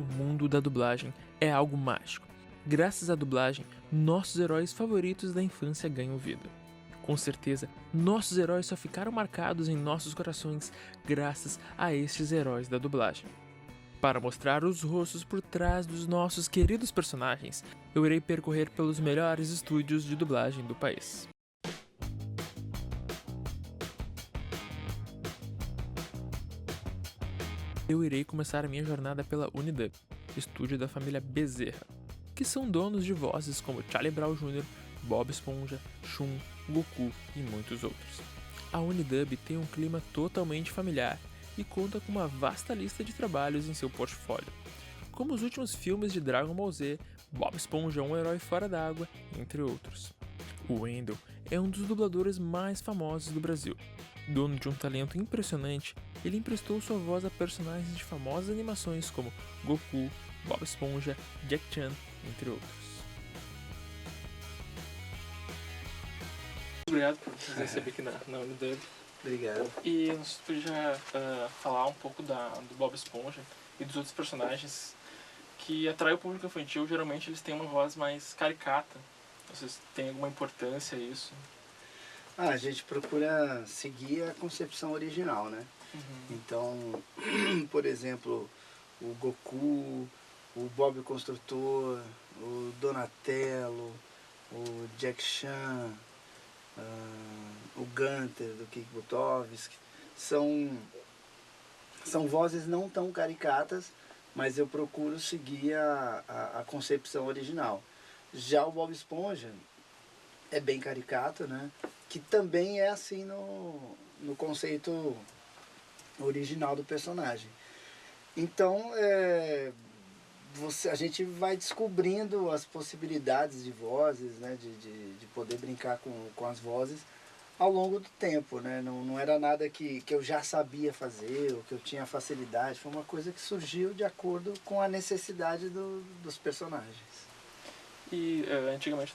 O mundo da dublagem é algo mágico. Graças à dublagem, nossos heróis favoritos da infância ganham vida. Com certeza, nossos heróis só ficaram marcados em nossos corações graças a estes heróis da dublagem. Para mostrar os rostos por trás dos nossos queridos personagens, eu irei percorrer pelos melhores estúdios de dublagem do país. Eu irei começar a minha jornada pela Unidub, estúdio da família Bezerra, que são donos de vozes como Charlie Brown Jr., Bob Esponja, Shun, Goku e muitos outros. A Unidub tem um clima totalmente familiar e conta com uma vasta lista de trabalhos em seu portfólio, como os últimos filmes de Dragon Ball Z, Bob Esponja, um herói fora d'água, entre outros. O Wendell é um dos dubladores mais famosos do Brasil. Dono de um talento impressionante, ele emprestou sua voz a personagens de famosas animações como Goku, Bob Esponja, Jack Chan, entre outros. Obrigado por nos receber aqui na Unidub. Obrigado. E você podia falar um pouco do Bob Esponja e dos outros personagens que atraem o público infantil. Geralmente eles têm uma voz mais caricata. Vocês têm alguma importância isso? A gente procura seguir a concepção original, né? Então, por exemplo, o Goku, o Bob o Construtor, o Donatello, o Jack Chan, o Gunther do Kik Butovski, são vozes não tão caricatas, mas eu procuro seguir a concepção original. Já o Bob Esponja é bem caricato, né? Que também é assim no conceito original do personagem. Então, a gente vai descobrindo as possibilidades de vozes, né? de poder brincar com as vozes ao longo do tempo, né? Não era nada que eu já sabia fazer ou que eu tinha facilidade, foi uma coisa que surgiu de acordo com a necessidade dos personagens. E antigamente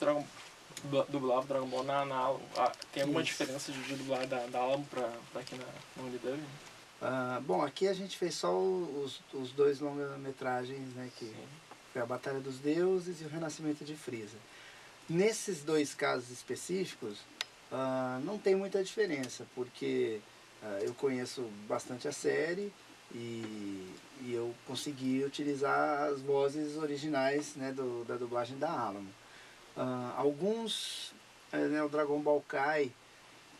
dublava Dragon Ball na Alamo. Tem alguma diferença de dublar da Alamo pra aqui na Unidub? Bom, aqui a gente fez só os dois longa-metragens, né, que foi a Batalha dos Deuses e o Renascimento de Frieza. Nesses dois casos específicos, não tem muita diferença, porque eu conheço bastante a série e eu consegui utilizar as vozes originais, né, da dublagem da Alamo. Alguns, né, o Dragon Ball Kai,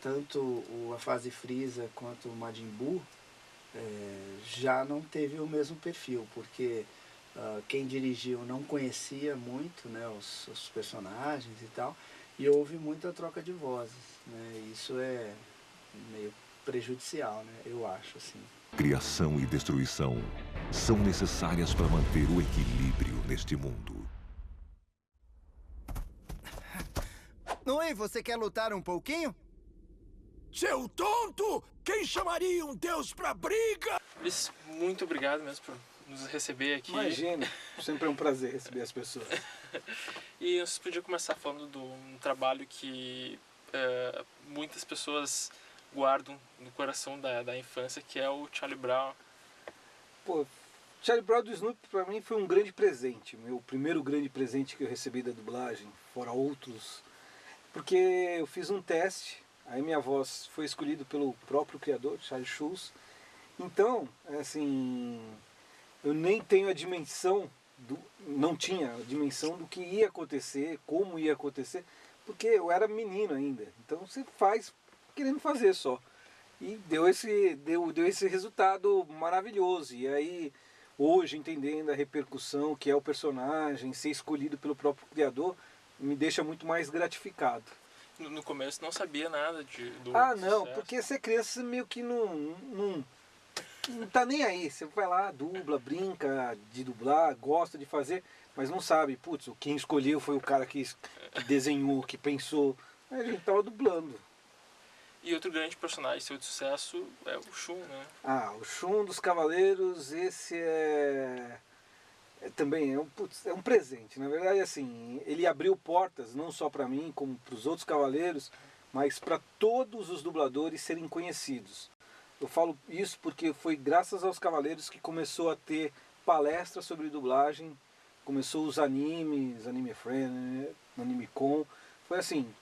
tanto a fase Frieza quanto o Majin Buu, já não teve o mesmo perfil, porque quem dirigiu não conhecia muito, né, os personagens e tal, e houve muita troca de vozes, né, isso é meio prejudicial, né, eu acho, assim. Criação e destruição são necessárias para manter o equilíbrio neste mundo. Oi, você quer lutar um pouquinho? Seu tonto! Quem chamaria um deus pra briga? Luiz, muito obrigado mesmo por nos receber aqui. Imagina, sempre é um prazer receber as pessoas. E você podia começar falando de um trabalho que muitas pessoas guardam no coração da infância, que é o Charlie Brown. Pô, Charlie Brown do Snoopy pra mim foi um grande presente. Meu primeiro grande presente que eu recebi da dublagem, fora outros. Porque eu fiz um teste, aí minha voz foi escolhida pelo próprio criador, Charlie Schulz. Então, assim, eu nem tenho a dimensão, não tinha a dimensão do que ia acontecer, como ia acontecer, porque eu era menino ainda. Então você faz querendo fazer só. E deu esse resultado maravilhoso. E aí, hoje, entendendo a repercussão que é o personagem, ser escolhido pelo próprio criador, me deixa muito mais gratificado. No começo não sabia nada do não, sucesso. porque ser criança meio que não tá nem aí. Você vai lá, dubla, brinca de dublar, gosta de fazer, mas não sabe, putz, quem escolheu foi o cara que desenhou, que pensou. Aí a gente tava dublando. E outro grande personagem seu de sucesso é o Shun, né? O Shun dos Cavaleiros, esse também é um presente. Na verdade, assim, ele abriu portas não só para mim, como para os outros cavaleiros, mas para todos os dubladores serem conhecidos. Eu falo isso porque foi graças aos Cavaleiros que começou a ter palestras sobre dublagem, começou os animes, Anime Friend, Anime Con. Foi assim,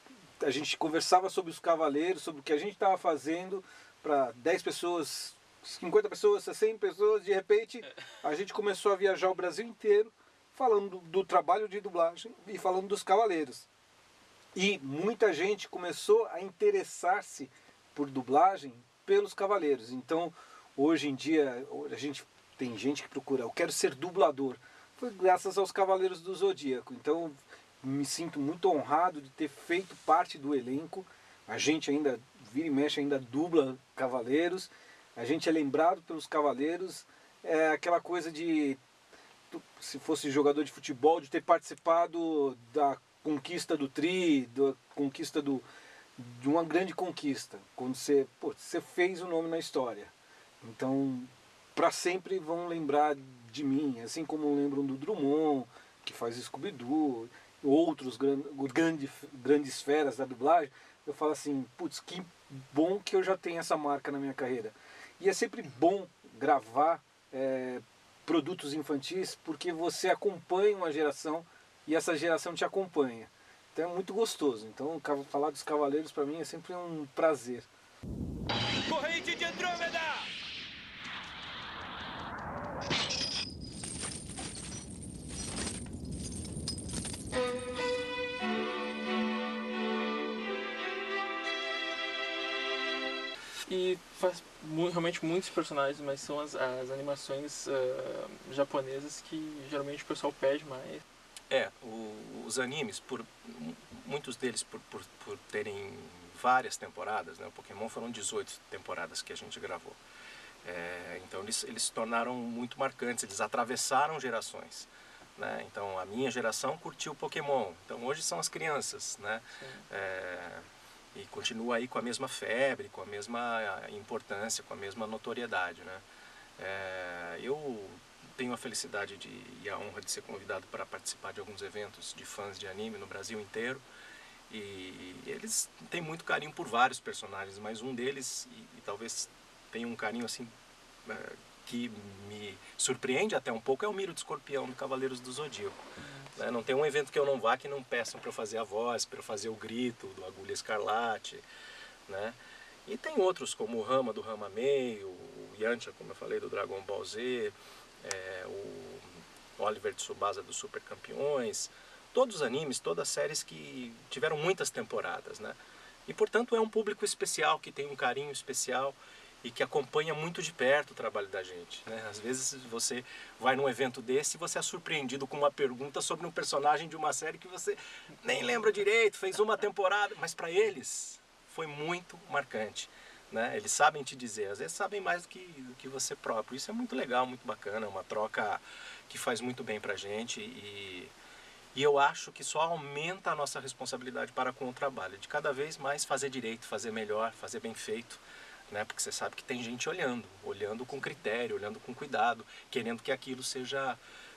a gente conversava sobre os Cavaleiros, sobre o que a gente estava fazendo para 10 pessoas, 50 pessoas, 100 pessoas. De repente, a gente começou a viajar o Brasil inteiro falando do trabalho de dublagem e falando dos Cavaleiros. E muita gente começou a interessar-se por dublagem pelos Cavaleiros. Então, hoje em dia, tem gente que procura, eu quero ser dublador. Foi graças aos Cavaleiros do Zodíaco. Então, me sinto muito honrado de ter feito parte do elenco. A gente ainda, vira e mexe, ainda dubla Cavaleiros. A gente é lembrado pelos Cavaleiros. É aquela coisa de, se fosse jogador de futebol, de ter participado da conquista do Tri, da conquista de uma grande conquista. Quando você fez o nome na história. Então, para sempre vão lembrar de mim, assim como lembram do Drummond, que faz Scooby-Doo, outros grandes feras da dublagem. Eu falo assim, putz, que bom que eu já tenho essa marca na minha carreira. E é sempre bom gravar produtos infantis, porque você acompanha uma geração e essa geração te acompanha. Então é muito gostoso. Então falar dos Cavaleiros para mim é sempre um prazer. Corrente de Andrômeda! E faz realmente muitos personagens, mas são as animações japonesas que geralmente o pessoal pede mais. Os animes, muitos deles por terem várias temporadas, né? O Pokémon foram 18 temporadas que a gente gravou. Então eles se tornaram muito marcantes, eles atravessaram gerações. Né? Então a minha geração curtiu o Pokémon, então hoje são as crianças, né? E continua aí com a mesma febre, com a mesma importância, com a mesma notoriedade, né? Eu tenho a felicidade e a honra de ser convidado para participar de alguns eventos de fãs de anime no Brasil inteiro, e eles têm muito carinho por vários personagens, mas um deles, e talvez tenha um carinho assim que me surpreende até um pouco, é o Miro de Escorpião do Cavaleiros do Zodíaco. Não tem um evento que eu não vá que não peçam para eu fazer a voz, para eu fazer o grito do Agulha Escarlate, né? E tem outros como o Rama do Rama Meio, o Yantia, como eu falei, do Dragon Ball Z, o Oliver Tsubasa dos Super Campeões, todos os animes, todas as séries que tiveram muitas temporadas, né? E portanto é um público especial, que tem um carinho especial e que acompanha muito de perto o trabalho da gente, né? Às vezes você vai num evento desse e você é surpreendido com uma pergunta sobre um personagem de uma série que você nem lembra direito, fez uma temporada, mas para eles foi muito marcante, né? Eles sabem te dizer, às vezes sabem mais do que você próprio. Isso é muito legal, muito bacana, é uma troca que faz muito bem pra gente e eu acho que só aumenta a nossa responsabilidade para com o trabalho, de cada vez mais fazer direito, fazer melhor, fazer bem feito. Né? Porque você sabe que tem gente olhando com critério, olhando com cuidado, querendo que aquilo seja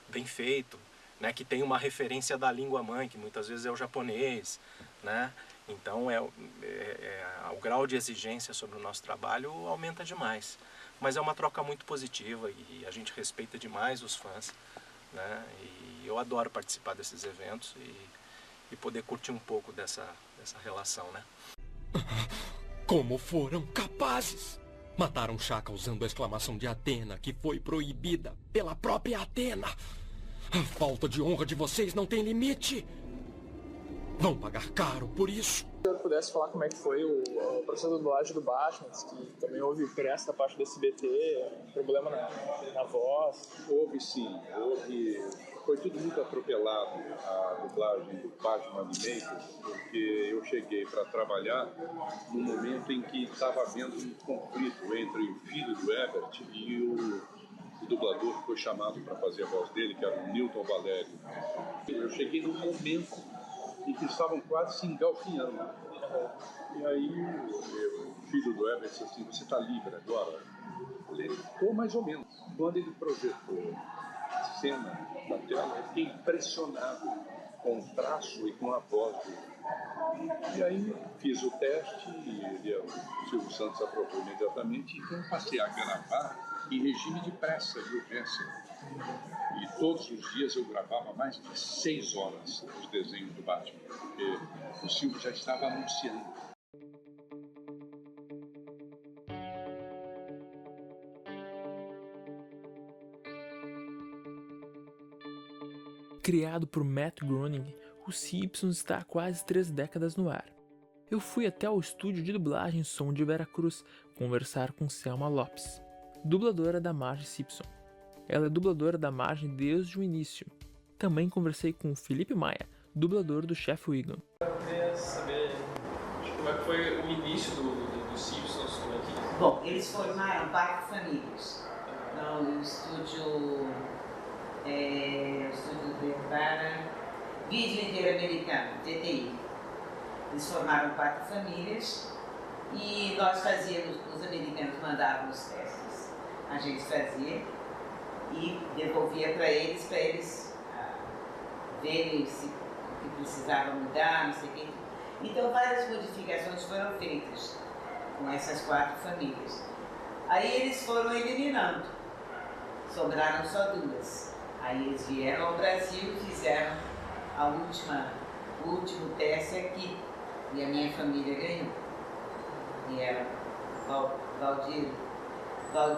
bem feito, né? Que tenha uma referência da língua mãe, que muitas vezes é o japonês, né? Então o grau de exigência sobre o nosso trabalho aumenta demais, mas é uma troca muito positiva e a gente respeita demais os fãs, né? E eu adoro participar desses eventos e poder curtir um pouco dessa relação, né? Como foram capazes? Mataram Shaka usando a exclamação de Atena, que foi proibida pela própria Atena. A falta de honra de vocês não tem limite. Vão pagar caro por isso. Se eu pudesse falar como é que foi o processo de dublagem do Batman, que também houve pressa da parte do SBT, problema na voz. Houve sim, foi tudo muito atropelado a dublagem do Batman Animated, porque eu cheguei para trabalhar no momento em que estava havendo um conflito entre o filho do Ebert e o dublador que foi chamado para fazer a voz dele, que era o Newton Valério. Eu cheguei num momento em que estavam quase se engalfinhando. E aí o filho do Ebert disse assim, você está livre agora? Eu falei, estou mais ou menos. Quando ele projetou a cena na tela, eu fiquei impressionado com o traço e com a voz dele. E aí fiz o teste e o Silvio Santos aprovou imediatamente, então passei a gravar em regime de pressa de urgência. E todos os dias eu gravava mais de 6 horas os desenhos do Batman, porque o Silvio já estava anunciando. Criado por Matt Groening, Os Simpsons está há quase 3 décadas no ar. Eu fui até o estúdio de dublagem Som de Veracruz conversar com Selma Lopes, dubladora da Marge Simpson. Ela é dubladora da Marge desde o início. Também conversei com Felipe Maia, dublador do Chef Wiggum. Eu queria saber como é que foi o início dos Simpsons, como é que... Bom, eles formaram 4 famílias. Então, o estúdio para Vídeo Interamericano, TTI. Eles formaram 4 famílias e nós fazíamos, os americanos mandavam os testes, a gente fazia e devolvia para eles verem se o que precisava mudar, não sei o quê. Então várias modificações foram feitas com essas 4 famílias. Aí eles foram eliminando, sobraram só 2. Aí eles vieram ao Brasil e fizeram o último teste aqui. E a minha família ganhou. E era Valdir. Como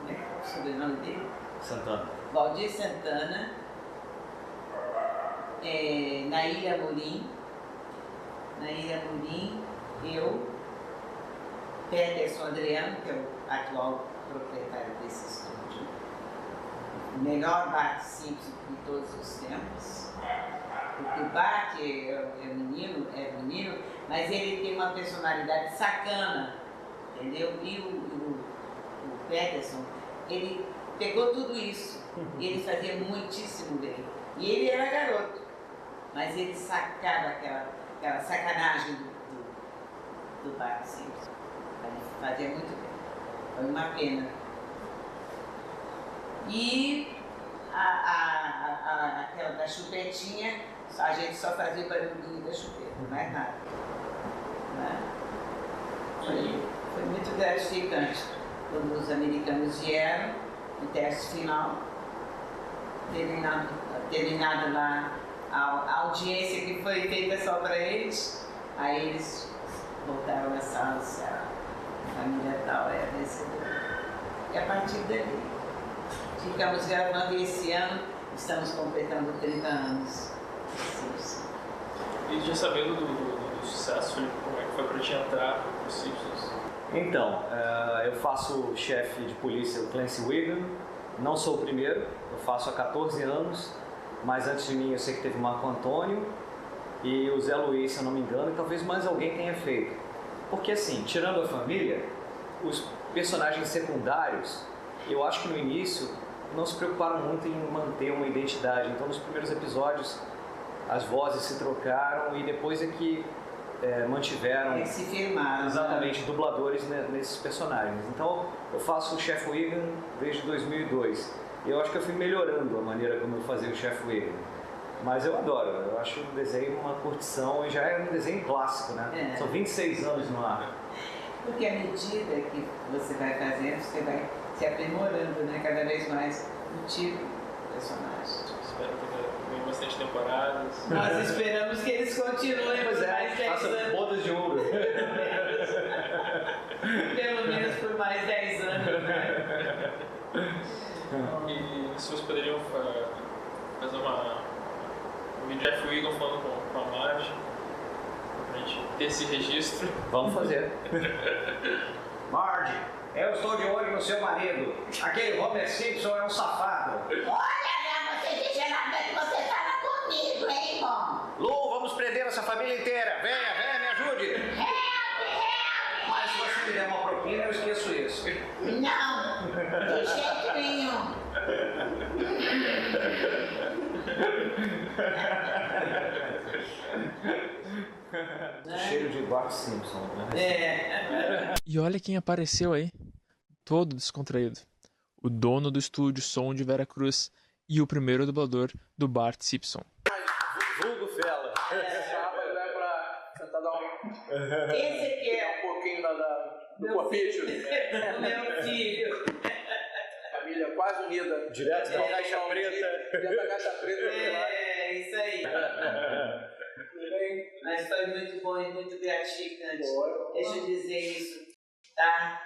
é que é o sobrenome dele? Santana. Valdir Santana. Naíra Amorim, eu, Peterson Adriano, que é o atual proprietário desse estúdio, o melhor Bart Simpson de todos os tempos, porque o Bart é menino, mas ele tem uma personalidade sacana, entendeu? E o Peterson, ele pegou tudo isso, e ele fazia muitíssimo bem. E ele era garoto, mas ele sacava aquela sacanagem do Bart Simpson. Ele fazia muito bem. Foi uma pena. E aquela da chupetinha, a gente só fazia o barulhinho da chupeta, não é nada. Né? Foi muito gratificante quando os americanos vieram, no teste final, terminado lá a audiência que foi feita só para eles, aí eles voltaram à sala, a família tal é vencedora. E a partir dali, ficamos gravando e esse ano estamos completando 30 anos. E já sabendo do sucesso, Felipe, como é que foi para te entrar nos Simpsons? Então, eu faço chefe de polícia, o Clancy Wiggum. Não sou o primeiro, eu faço há 14 anos, mas antes de mim eu sei que teve o Marco Antônio e o Zé Luiz, se eu não me engano, e talvez mais alguém tenha feito. Porque assim, tirando a família, os personagens secundários, eu acho que no início não se preocuparam muito em manter uma identidade. Então nos primeiros episódios as vozes se trocaram e depois é que mantiveram eles se firmaram, exatamente dubladores nesses personagens. Então eu faço o Chef Wiggum desde 2002 e eu acho que eu fui melhorando a maneira como eu fazia o Chef Wiggum, mas eu adoro, eu acho o desenho uma curtição e já é um desenho clássico, né? São 26 anos no ar. Porque à medida que você vai fazendo, você vai se aprimorando, né? Cada vez mais o tipo de personagem. Espero que venha bastante temporadas. Nós esperamos que eles continuem por mais 10 anos. Bodas de ouro. Pelo menos por mais 10 anos, né? E se vocês poderiam fazer um vídeo de Chef Wiggum falando com a Marge, pra gente ter esse registro. Vamos fazer. Marge, eu estou de olho no seu marido. Aquele Homer Simpson é um safado. Olha, você sinceramente você fala comigo, hein, irmão? Lu, vamos prender essa família inteira. Venha, me ajude. Help! Mas se você me der uma propina, eu esqueço isso. Não, de jeito nenhum. Cheiro de Bart Simpson, né? E olha quem apareceu aí, todo descontraído. O dono do estúdio Som de Veracruz e o primeiro dublador do Bart Simpson. Vulgo Fela. Sábado é pra tentar dar Esse aqui é um pouquinho do corpício. o meu filho. A minha família quase unida. Direto da caixa preta. Direto da caixa preta. Isso aí. Mas foi muito bom e muito gratificante. Deixa eu dizer isso, tá?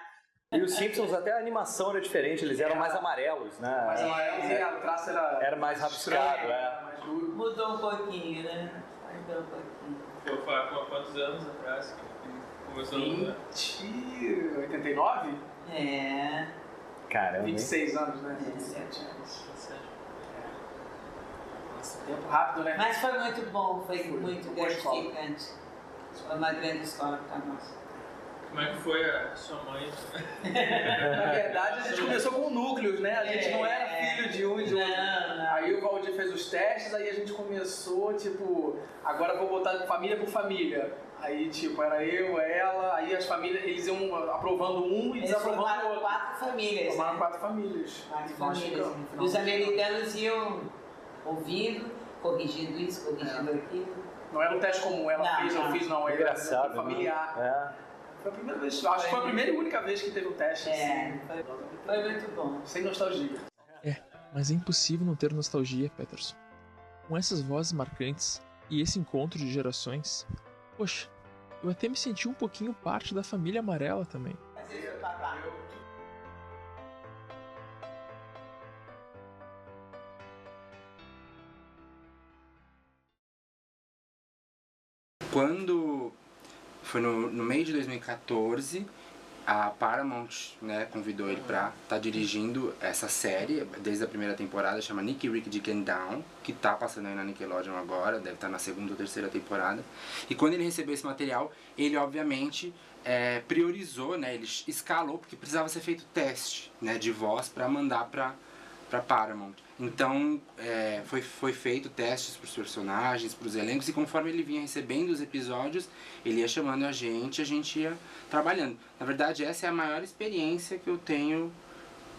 E os Simpsons, até a animação era diferente, eles eram mais amarelos, né? Mais amarelos e o traço era mais rabiscado, mais duro. Mudou um pouquinho, né? Mudou um pouquinho. Foi há quantos anos atrás que começou? 89? É. Caramba. 26 anos, né? 27 anos. Nossa, tempo rápido, né? Mas foi muito bom, foi muito gratificante. Foi uma grande escola para nós. Como é que foi a sua mãe? Na verdade, a gente começou com núcleos, né? A gente não era filho de um e de outro. Aí o Valdir fez os testes, aí a gente começou, tipo, agora vou botar família por família. Aí, tipo, era eu, ela, aí as famílias, eles iam aprovando um e desaprovando o outro. 4 famílias. Formaram 4 famílias. 4 famílias. E os americanos iam ouvindo, corrigindo isso, corrigindo aquilo. Não era um teste comum, ela fez, eu fiz, não. Era engraçado, familiar. Né? Foi a primeira vez, acho que foi a primeira e única vez que teve um teste. Assim. Foi muito bom. Sem nostalgia. Mas é impossível não ter nostalgia, Peterson. Com essas vozes marcantes e esse encontro de gerações, poxa, eu até me senti um pouquinho parte da família amarela também. Quando foi no meio de 2014, a Paramount, né, convidou ele para estar dirigindo essa série desde a primeira temporada, chama Nicky, Rick, Dick and Down, que tá passando aí na Nickelodeon agora, deve estar na segunda ou terceira temporada. E quando ele recebeu esse material, ele obviamente priorizou, né, ele escalou, porque precisava ser feito teste, né, de voz para mandar para Paramount. Então foi feito testes para os personagens, para os elencos, e conforme ele vinha recebendo os episódios, ele ia chamando a gente ia trabalhando. Na verdade, essa é a maior experiência que eu tenho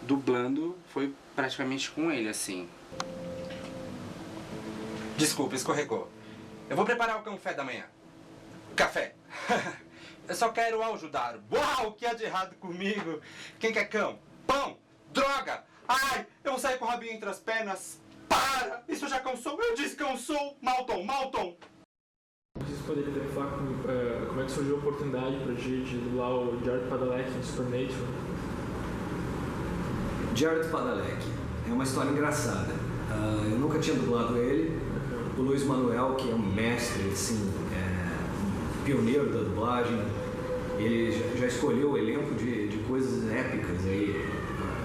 dublando, foi praticamente com ele, assim. Desculpa, escorregou. Eu vou preparar o café da manhã. Café. Eu só quero ajudar. Uau, o que há de errado comigo? Quem quer cão? Pão? Droga! Ai, eu vou sair com o rabinho entre as pernas. Para! Isso já cansou? Eu descansou! Malton! Vocês poderiam falar como é que surgiu a oportunidade pra gente de dublar o Jared Padalecki em Supernatural? Jared Padalecki é uma história engraçada. Eu nunca tinha dublado ele. O Luiz Manuel, que é um mestre, assim, um pioneiro da dublagem, ele já escolheu o elenco de coisas épicas aí.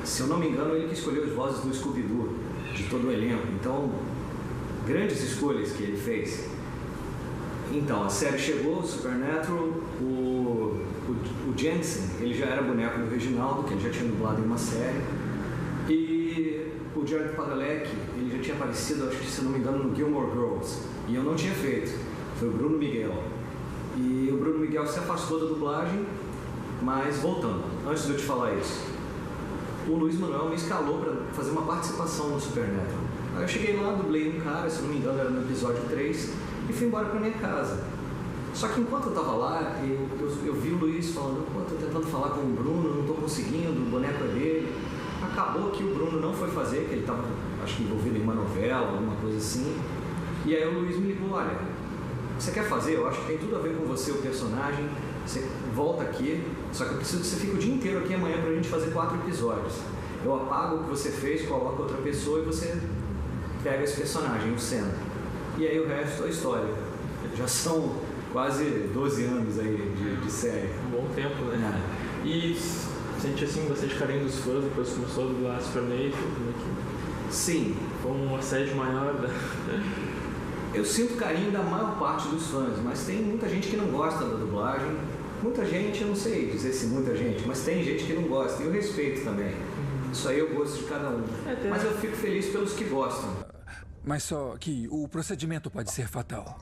Se eu não me engano, ele que escolheu as vozes do Scooby-Doo, de todo o elenco. Então, grandes escolhas que ele fez. Então, a série chegou, Supernatural, o Jensen, ele já era boneco do Reginaldo, que ele já tinha dublado em uma série. E o Jared Padalecki, ele já tinha aparecido, acho que se eu não me engano, no Gilmore Girls. E eu não tinha feito. Foi o Bruno Miguel. E o Bruno Miguel se afastou da dublagem, mas voltando, antes de eu te falar isso. O Luiz Manuel me escalou para fazer uma participação no Supernatural. Aí eu cheguei lá, dublei um cara, se eu não me engano era no episódio 3, e fui embora para minha casa. Só que enquanto eu tava lá, eu vi o Luiz falando, pô, tô tentando falar com o Bruno, não tô conseguindo, o boneco é dele. Acabou que o Bruno não foi fazer, que ele tava, acho que envolvido em uma novela, alguma coisa assim. E aí o Luiz me ligou, olha, você quer fazer? Eu acho que tem tudo a ver com você, o personagem. Você volta aqui, só que eu preciso que você fique o dia inteiro aqui amanhã pra gente fazer 4 episódios. Eu apago o que você fez, coloco outra pessoa e você pega esse personagem, o Senna. E aí o resto é história. Já são quase 12 anos aí de série. Um bom tempo, né? E sente assim bastante carinho dos fãs depois que começou a dublar Supernatural? Sim. Foi um assédio maior da... Eu sinto carinho da maior parte dos fãs, mas tem muita gente que não gosta da dublagem. Muita gente, eu não sei dizer se muita gente, mas tem gente que não gosta, e eu respeito também. Isso aí eu gosto de cada um. Mas eu fico feliz pelos que gostam. Mas só que o procedimento pode ser fatal.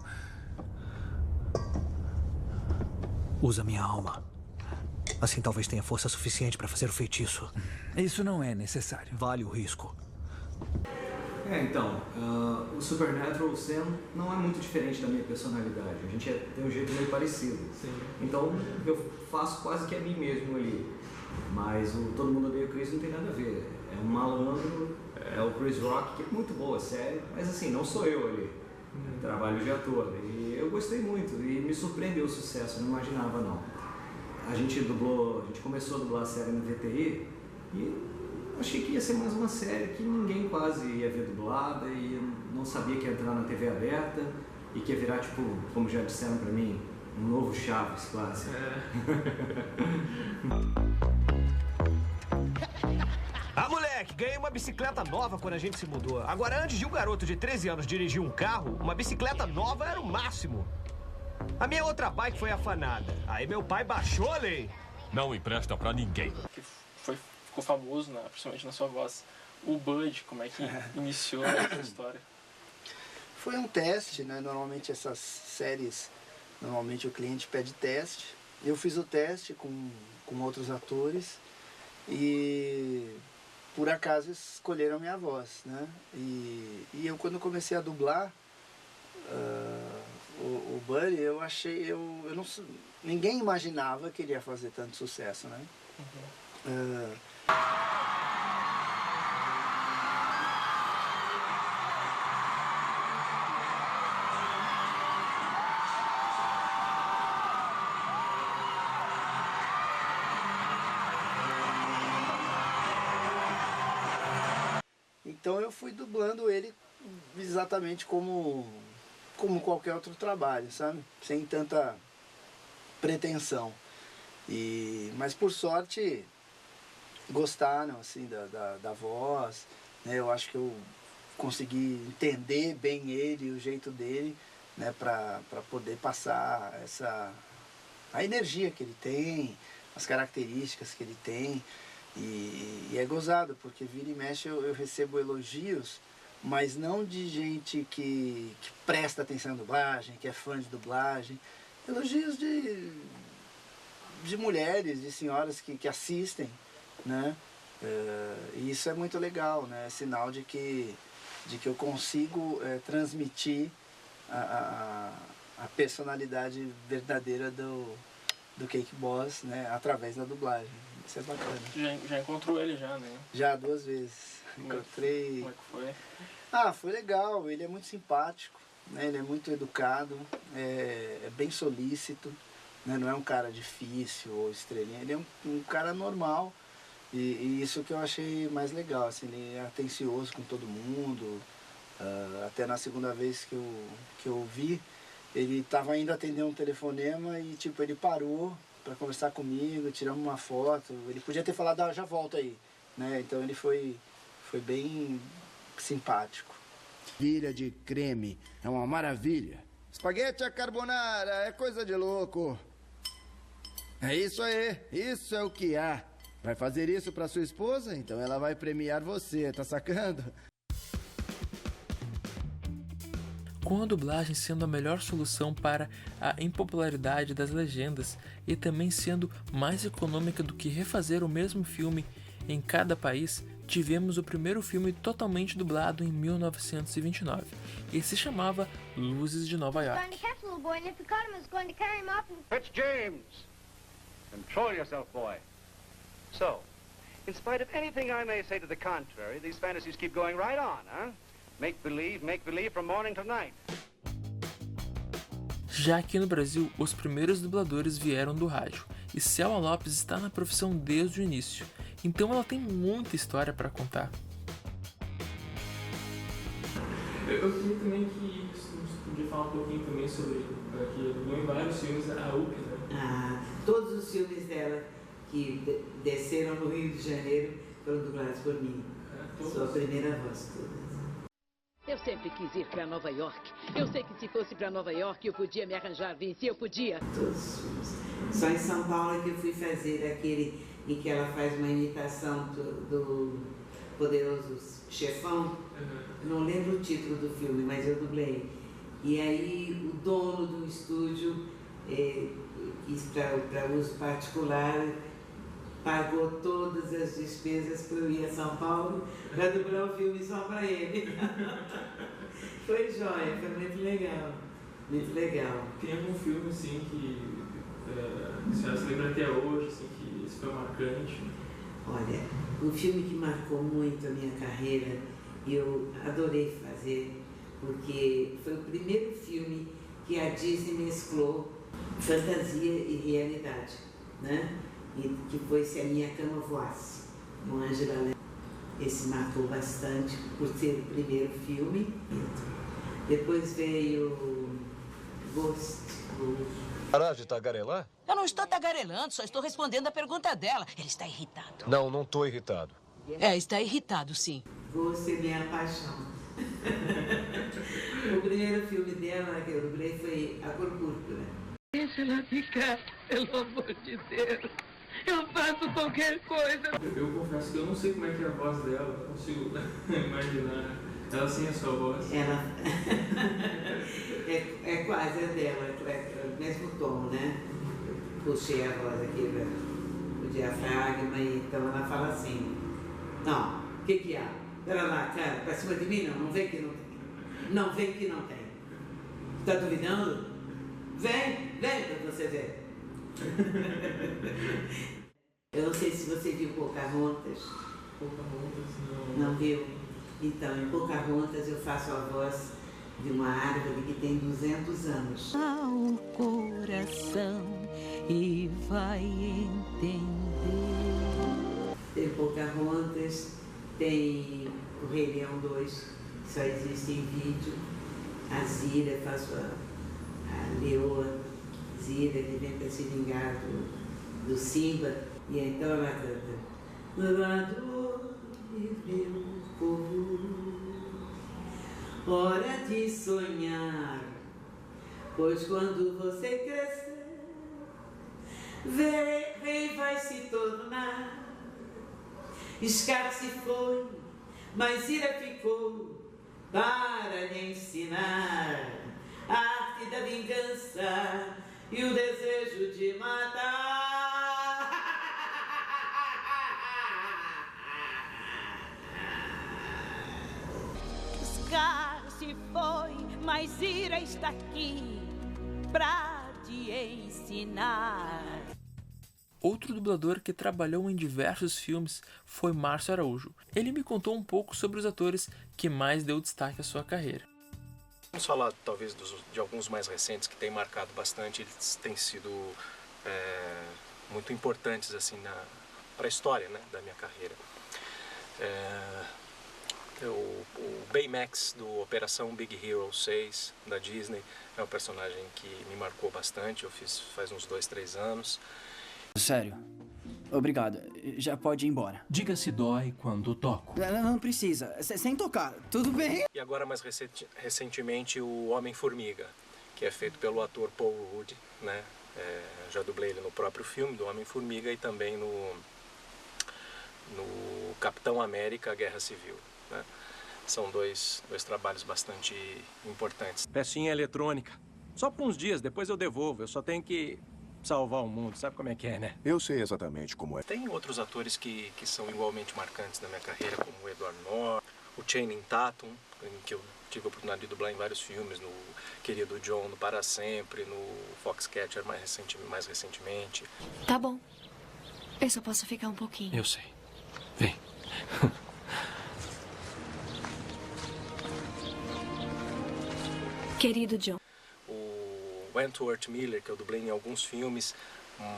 Usa minha alma. Assim talvez tenha força suficiente para fazer o feitiço. Isso não é necessário. Vale o risco. Então, o Supernatural Sam não é muito diferente da minha personalidade. A gente tem um jeito meio parecido. Sim. Então, eu faço quase que a mim mesmo ali. Mas o Todo Mundo Odeia o Chris não tem nada a ver. é um malandro, é o Chris Rock, que é muito boa a série, mas assim, não sou eu ali, trabalho de ator. E eu gostei muito e me surpreendeu o sucesso, não imaginava não. A gente começou a dublar a série no VTI e achei que ia ser mais uma série que ninguém quase ia ver dublada e não sabia que ia entrar na TV aberta e que ia virar, tipo, como já disseram pra mim, um novo Chaves clássico. Ah, moleque, ganhei uma bicicleta nova quando a gente se mudou. Agora, antes de um garoto de 13 anos dirigir um carro, uma bicicleta nova era o máximo. A minha outra bike foi afanada. Aí meu pai baixou a lei. Não empresta pra ninguém. Ficou famoso, né, principalmente na sua voz. O Bud, como é que iniciou essa história? Foi um teste, né? Normalmente essas séries, o cliente pede teste. Eu fiz o teste com outros atores e por acaso escolheram a minha voz, né? E eu quando comecei a dublar o Buddy, eu achei, ninguém imaginava que ele ia fazer tanto sucesso, né? Então eu fui dublando ele exatamente como qualquer outro trabalho, sabe? Sem tanta pretensão. Mas por sorte gostaram assim da voz, né? Eu acho que eu consegui entender bem ele, o jeito dele, né? Para poder passar a energia que ele tem, as características que ele tem. E é gozado, porque vira e mexe eu recebo elogios, mas não de gente que presta atenção em dublagem, que é fã de dublagem. Elogios de mulheres, de senhoras que assistem, né? E isso é muito legal, né? É sinal de que eu consigo transmitir a personalidade verdadeira do Cake Boss, né? Através da dublagem. Isso é bacana. Já encontrou ele já, né? Já 2 vezes. Encontrei. Como é que foi? Foi legal. Ele é muito simpático, né? Ele é muito educado, é bem solícito, né? Não é um cara difícil ou estrelinha. Ele é um cara normal e isso que eu achei mais legal. Assim, ele é atencioso com todo mundo. Até na segunda vez que eu vi, ele estava indo atender um telefonema e tipo, ele parou para conversar comigo, tiramos uma foto. Ele podia ter falado, já volto aí, né? Então ele foi bem simpático. Pilha de creme, é uma maravilha. Espaguete à carbonara, é coisa de louco. É isso aí, isso é o que há. Vai fazer isso para sua esposa? Então ela vai premiar você, tá sacando? Com a dublagem sendo a melhor solução para a impopularidade das legendas e também sendo mais econômica do que refazer o mesmo filme em cada país, tivemos o primeiro filme totalmente dublado em 1929 e se chamava Luzes de Nova York. It's James. Control yourself, boy. So, in spite of anything I may say to the contrary, these fantasies keep going right on, huh? Make believe from morning to night. Já aqui no Brasil, os primeiros dubladores vieram do rádio, e Selma Lopes está na profissão desde o início, então ela tem muita história para contar. Eu queria também que você podia falar um pouquinho também sobre que dublou em vários filmes a UP, né? Todos os filmes dela que desceram no Rio de Janeiro foram dublados por mim. Sou a primeira voz todas. Eu sempre quis ir para Nova York. Eu sei que se fosse para Nova York eu podia me arranjar, Vinci, eu podia. Todos os filmes. Só em São Paulo que eu fui fazer aquele em que ela faz uma imitação do Poderoso Chefão. Não lembro o título do filme, mas eu dublei. E aí o dono do estúdio quis para uso particular, pagou todas as despesas para eu ir a São Paulo para dublar o filme só para ele. Foi jóia, foi muito legal. Muito legal. Tem algum filme assim que a senhora se lembra até hoje, assim, que isso foi marcante? Olha, Um filme que marcou muito a minha carreira e eu adorei fazer, porque foi o primeiro filme que a Disney mesclou fantasia e realidade, né? E que foi Se a Minha Cama Voasse, com Angela Lansbury. Esse marcou bastante por ser o primeiro filme. Depois veio Ghost. Parar de tagarelar? Eu não estou tagarelando, só estou respondendo a pergunta dela. Ele está irritado. Não estou irritado. Está irritado, sim. Você é minha paixão. O primeiro filme dela que eu dublei foi A Cor Púrpura. Deixa ela ficar, pelo amor de Deus. Eu faço qualquer coisa. Eu confesso que eu não sei como é que é a voz dela, não consigo imaginar. Ela sim é a sua voz. Ela é quase a dela, é o mesmo tom, né? Puxei a voz aqui do diafragma e então ela fala assim, não, o que há? Pera lá, cara, pra cima de mim não vem que não tem. Não vem que não tem. Tá duvidando? Vem pra você ver. Eu não sei se você viu Pocahontas. Pocahontas, não viu? Então, em Pocahontas eu faço a voz de uma árvore que tem 200 anos. Ao coração e vai entender. Tem Pocahontas, tem o Rei Leão 2, que só existe em vídeo. A Zira, faço a leoa Zira, que vem para se vingar do Simba. E então ela canta. Ladrão e meu povo, hora de sonhar, pois quando você crescer, rei vai se tornar. Scar se foi, mas Zira ficou para lhe ensinar a arte da vingança e o desejo de matar. Scar se foi, mas Zira está aqui pra te ensinar. Outro dublador que trabalhou em diversos filmes foi Márcio Araújo. Ele me contou um pouco sobre os atores que mais deu destaque à sua carreira. Vamos falar talvez de alguns mais recentes que têm marcado bastante, eles têm sido muito importantes assim para a história, né, da minha carreira. O Baymax do Operação Big Hero 6 da Disney é um personagem que me marcou bastante, eu fiz faz uns 2-3 anos. Sério? Obrigado. Já pode ir embora. Diga se dói quando toco. Não precisa. Sem tocar. Tudo bem? E agora, mais recentemente, o Homem-Formiga, que é feito pelo ator Paul Rudd, né? Já dublei ele no próprio filme do Homem-Formiga e também no Capitão América, Guerra Civil, né? São dois trabalhos bastante importantes. Pecinha eletrônica. Só por uns dias, depois eu devolvo. Eu só tenho que salvar o mundo, sabe como é que é, né? Eu sei exatamente como é. Tem outros atores que são igualmente marcantes na minha carreira, como o Edward Norton, o Channing Tatum, que eu tive a oportunidade de dublar em vários filmes, no Querido John, no Para Sempre, no Foxcatcher mais recentemente. Tá bom. Eu só posso ficar um pouquinho. Eu sei. Vem. Querido John. O Wentworth Miller, que eu dublei em alguns filmes,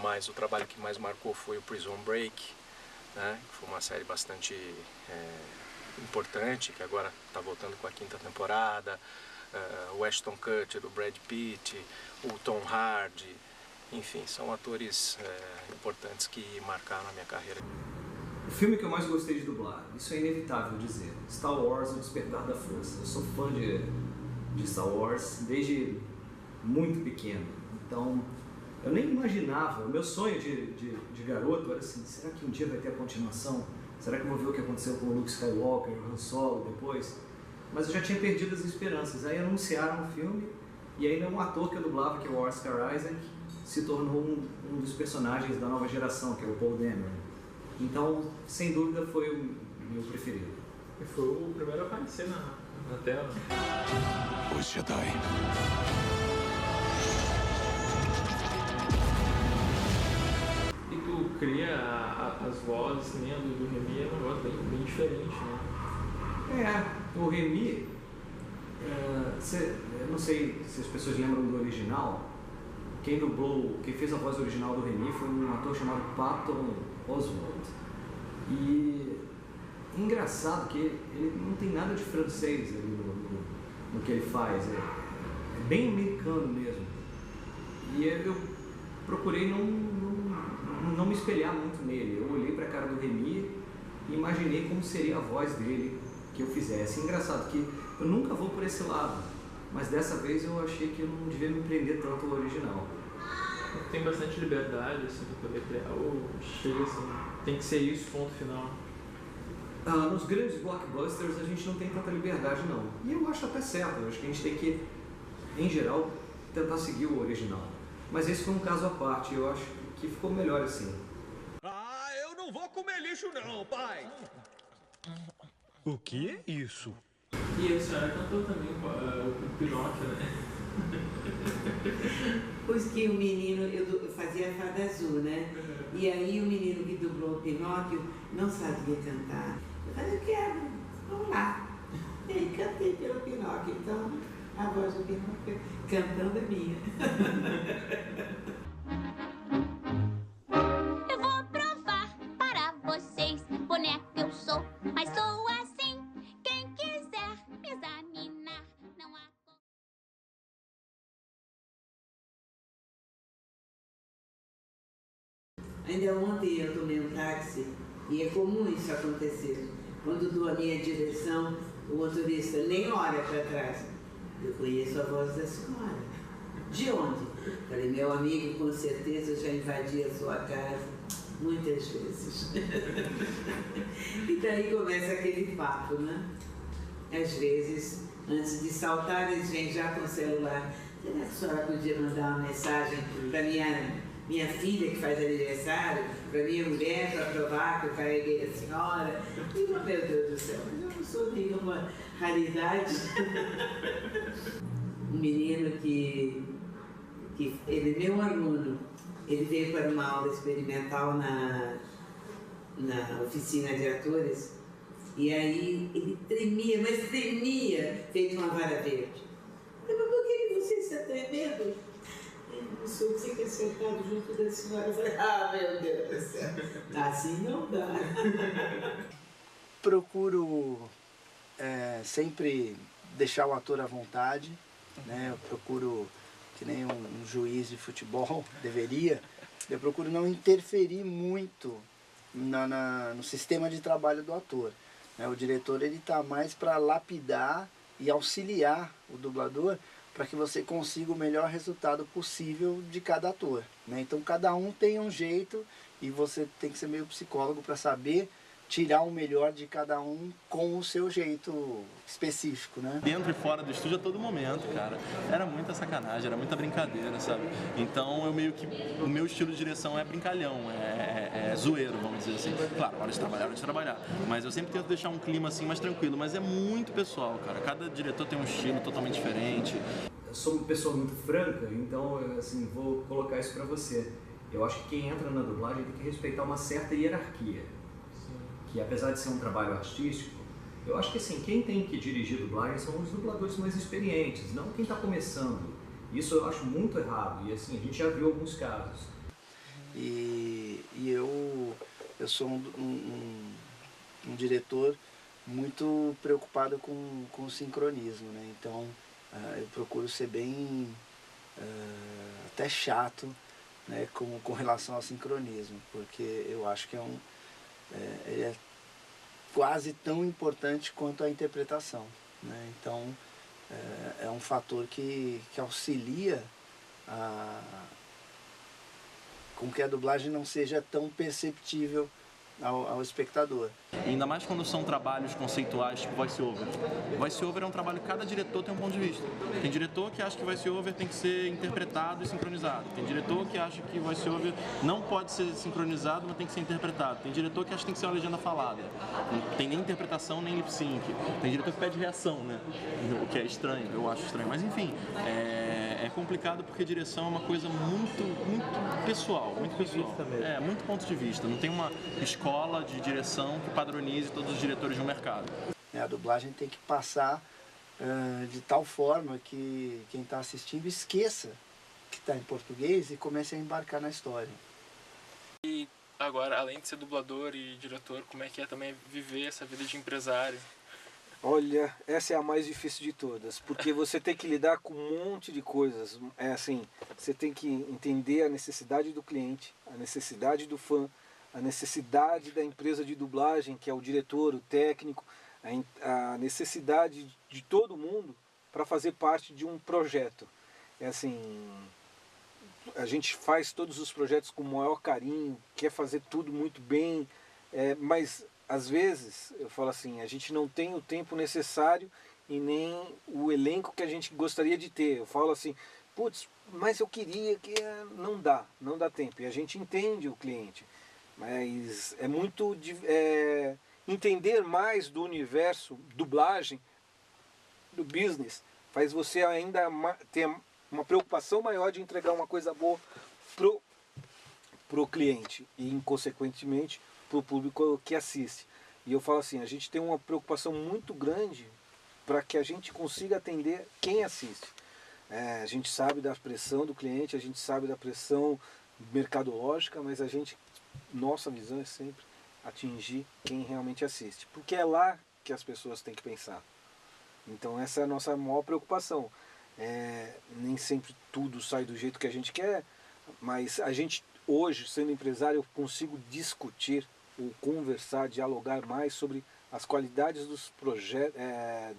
mas o trabalho que mais marcou foi o Prison Break, né? Foi uma série bastante importante, que agora está voltando com a 5ª temporada. O Ashton Kutcher, o Brad Pitt, o Tom Hardy, enfim, são atores importantes que marcaram a minha carreira. O filme que eu mais gostei de dublar, isso é inevitável dizer, Star Wars, O Despertar da Força. Eu sou fã de Star Wars desde muito pequeno, então eu nem imaginava, o meu sonho de garoto era assim, será que um dia vai ter a continuação? Será que eu vou ver o que aconteceu com o Luke Skywalker, o Han Solo depois? Mas eu já tinha perdido as esperanças, aí anunciaram o filme e ainda um ator que eu dublava, que é o Oscar Isaac, se tornou um dos personagens da nova geração, que é o Paul Dameron. Então, sem dúvida, foi o meu preferido. E foi o primeiro a aparecer na tela. Os Jedi. E tu cria as vozes, nem a do Remy, é uma voz bem diferente, né? O Remy, eu não sei se as pessoas lembram do original. Quem fez a voz original do Remy foi um ator chamado Patton Oswalt. E é engraçado que ele não tem nada de francês ali no que ele faz, é bem americano mesmo. E eu procurei não me espelhar muito nele. Eu olhei para a cara do Remy e imaginei como seria a voz dele que eu fizesse. Engraçado que eu nunca vou por esse lado, mas dessa vez eu achei que eu não devia me prender tanto ao original. Tem bastante liberdade assim, para poder criar, ou chega assim, tem que ser isso, ponto final. Nos grandes blockbusters a gente não tem tanta liberdade não. E eu acho até certo, eu acho que a gente tem que, em geral, tentar seguir o original. Mas esse foi um caso à parte, eu acho que ficou melhor assim. Eu não vou comer lixo não, pai! O que é isso? E a senhora cantou também o Pinóquio, né? Pois que o menino, eu fazia a Fada Azul, né? E aí o menino que dublou o Pinóquio não sabia cantar. Eu falei, eu quero, vamos lá. E aí cantei pelo Pinóquio, então a voz do Pinóquio cantando é minha. Eu vou provar para vocês, boneca eu sou, mas sou assim. Quem quiser me examinar, não há... Ainda ontem eu tomei um táxi e é comum isso acontecer. Quando dou a minha direção, o motorista nem olha para trás. Eu conheço a voz da senhora. De onde? Falei, meu amigo, com certeza eu já invadi a sua casa muitas vezes. E daí começa aquele papo, né? Às vezes, antes de saltar, eles vêm já com o celular. Será que a senhora podia mandar uma mensagem para minha filha que faz aniversário, para minha mulher, para provar que eu carreguei a senhora? E, meu Deus do céu, mas eu não sou nenhuma raridade. Um menino que ele é meu aluno, ele veio para uma aula experimental na oficina de atores, e aí ele tremia, mas tremia, feito uma vara verde. Eu falei, mas por que você está tremendo? O senhor fica sentado junto da senhora. Eu falei, meu Deus do céu, assim não dá. Procuro sempre deixar o ator à vontade, né? Eu procuro, que nem um juiz de futebol deveria, eu procuro não interferir muito no sistema de trabalho do ator. Né? O diretor está mais para lapidar e auxiliar o dublador para que você consiga o melhor resultado possível de cada ator. Né? Então cada um tem um jeito e você tem que ser meio psicólogo para saber tirar o melhor de cada um com o seu jeito específico, né? Dentro e fora do estúdio a todo momento, cara. Era muita sacanagem, era muita brincadeira, sabe? Então eu meio que... O meu estilo de direção é brincalhão, é zoeiro, vamos dizer assim. Claro, hora de trabalhar. Mas eu sempre tento deixar um clima assim mais tranquilo, mas é muito pessoal, cara. Cada diretor tem um estilo totalmente diferente. Eu sou uma pessoa muito franca, então assim, vou colocar isso pra você. Eu acho que quem entra na dublagem tem que respeitar uma certa hierarquia. Que apesar de ser um trabalho artístico, eu acho que assim, quem tem que dirigir dublagem são os dubladores mais experientes, não quem está começando. Isso eu acho muito errado, e assim, a gente já viu alguns casos. E eu sou um diretor muito preocupado com o sincronismo, né? Então eu procuro ser bem até chato, né, com relação ao sincronismo, porque eu acho que ele é quase tão importante quanto a interpretação, né? Então é um fator que auxilia com que a dublagem não seja tão perceptível ao espectador. E ainda mais quando são trabalhos conceituais, tipo voice-over. Voice-over é um trabalho que cada diretor tem um ponto de vista. Tem diretor que acha que voice-over tem que ser interpretado e sincronizado. Tem diretor que acha que voice-over não pode ser sincronizado, mas tem que ser interpretado. Tem diretor que acha que tem que ser uma legenda falada. Não tem nem interpretação, nem lip-sync. Tem diretor que pede reação, né? O que é estranho, eu acho estranho. Mas enfim, é complicado porque direção é uma coisa muito pessoal. Muito pessoal. Muito ponto de vista. Não tem uma escola escola de direção que padronize todos os diretores de um mercado. A dublagem tem que passar de tal forma que quem está assistindo esqueça que está em português e comece a embarcar na história. E agora, além de ser dublador e diretor, como é que é também viver essa vida de empresário? Olha, essa é a mais difícil de todas, porque você tem que lidar com um monte de coisas. É assim, você tem que entender a necessidade do cliente, a necessidade do fã, a necessidade da empresa de dublagem, que é o diretor, o técnico, a necessidade de todo mundo para fazer parte de um projeto. É assim, a gente faz todos os projetos com o maior carinho, quer fazer tudo muito bem, mas às vezes, eu falo assim, a gente não tem o tempo necessário e nem o elenco que a gente gostaria de ter. Eu falo assim, putz, mas eu queria que... Não dá tempo. E a gente entende o cliente. Mas é muito... entender mais do universo dublagem, do business, faz você ainda ter uma preocupação maior de entregar uma coisa boa pro cliente e, inconsequentemente, pro público que assiste. E eu falo assim, a gente tem uma preocupação muito grande para que a gente consiga atender quem assiste. A gente sabe da pressão do cliente, a gente sabe da pressão mercadológica, mas nossa visão é sempre atingir quem realmente assiste, porque é lá que as pessoas têm que pensar. Então essa é a nossa maior preocupação. Nem sempre tudo sai do jeito que a gente quer, mas a gente hoje, sendo empresário, eu consigo discutir ou conversar, dialogar mais sobre as qualidades dos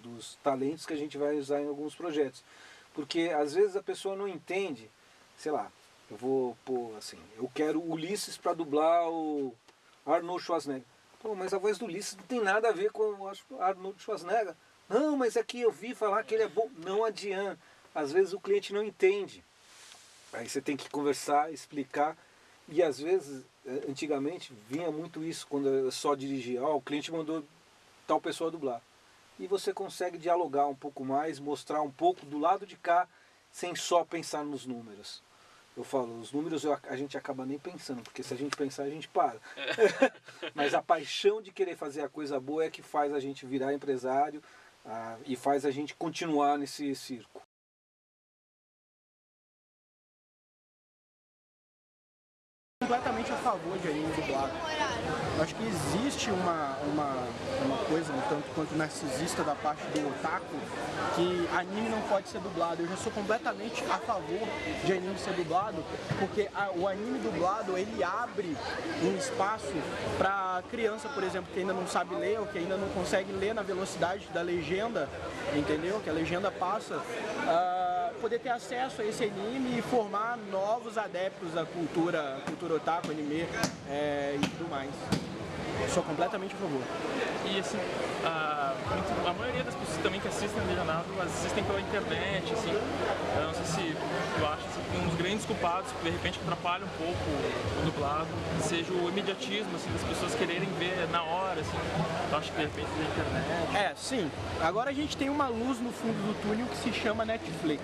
dos talentos que a gente vai usar em alguns projetos, porque às vezes a pessoa não entende, sei lá, eu vou pôr assim, eu quero o Ulisses para dublar o Arnold Schwarzenegger. Pô, mas a voz do Ulisses não tem nada a ver com o Arnold Schwarzenegger. Não, mas aqui eu vi falar que ele é bom. Não adianta. Às vezes o cliente não entende. Aí você tem que conversar, explicar. E às vezes, antigamente, vinha muito isso quando eu só dirigia. O cliente mandou tal pessoa dublar. E você consegue dialogar um pouco mais, mostrar um pouco do lado de cá, sem só pensar nos números. Eu falo, os números a gente acaba nem pensando, porque se a gente pensar, a gente para. Mas a paixão de querer fazer a coisa boa é que faz a gente virar empresário e faz a gente continuar nesse circo. Completamente a favor de anime dublado. Eu acho que existe uma coisa um tanto quanto narcisista da parte do otaku, que anime não pode ser dublado. Eu já sou completamente a favor de anime ser dublado, porque o anime dublado, ele abre um espaço para criança, por exemplo, que ainda não sabe ler ou que ainda não consegue ler na velocidade da legenda, entendeu? Que a legenda passa, poder ter acesso a esse anime e formar novos adeptos da cultura otaku, anime e tudo mais. Eu sou completamente a favor. E assim, a maioria das pessoas também que assistem legendado assistem pela internet, assim. Eu não sei se tu acha assim, que um dos grandes culpados que de repente atrapalha um pouco o dublado seja o imediatismo, assim, das pessoas quererem ver na hora, assim. Tu acha que de repente pela internet? Sim. Agora a gente tem uma luz no fundo do túnel que se chama Netflix.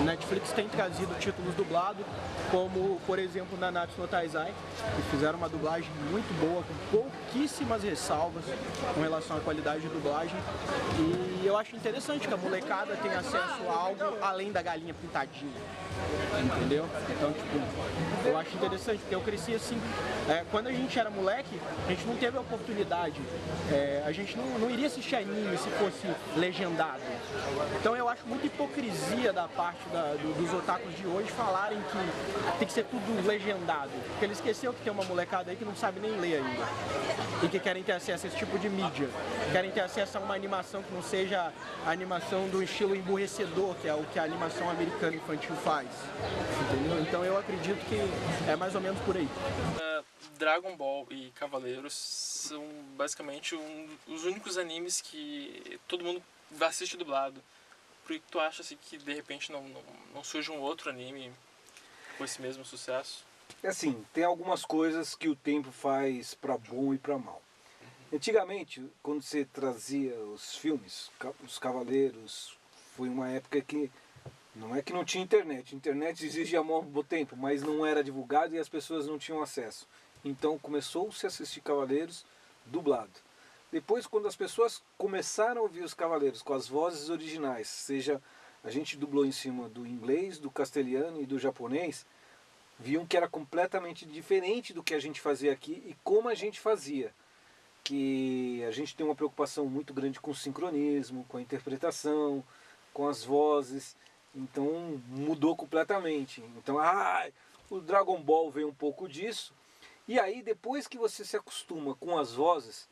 O Netflix tem trazido títulos dublados, como, por exemplo, Nanatsu no Taizai, que fizeram uma dublagem muito boa, com pouquíssimas ressalvas com relação à qualidade de dublagem. E eu acho interessante que a molecada tenha acesso a algo além da galinha pintadinha, entendeu? Então, tipo, eu acho interessante, porque eu cresci assim, quando a gente era moleque, a gente não teve a oportunidade, a gente não iria assistir anime se fosse legendado. Então eu acho muita hipocrisia da parte dos otakus de hoje falarem que tem que ser tudo legendado, porque ele esqueceu que tem uma molecada aí que não sabe nem ler ainda, e que querem ter acesso a esse tipo de mídia, querem ter acesso a uma animação que não seja a animação do estilo emburrecedor, que é o que a animação americana infantil faz, entendeu? Então eu acredito que é mais ou menos por aí. Dragon Ball e Cavaleiros são basicamente os únicos animes que todo mundo assiste dublado. Por que tu acha assim, que de repente não surge um outro anime com esse mesmo sucesso? Assim, tem algumas coisas que o tempo faz para bom e para mal. Antigamente, quando você trazia os filmes, os Cavaleiros, foi uma época que não é que não tinha internet. A internet exige há muito tempo, mas não era divulgado e as pessoas não tinham acesso. Então começou-se a assistir Cavaleiros dublado. Depois, quando as pessoas começaram a ouvir os Cavaleiros com as vozes originais, seja a gente dublou em cima do inglês, do castelhano e do japonês, viam que era completamente diferente do que a gente fazia aqui e como a gente fazia. Que a gente tem uma preocupação muito grande com o sincronismo, com a interpretação, com as vozes. Então mudou completamente. Então o Dragon Ball veio um pouco disso. E aí depois que você se acostuma com as vozes,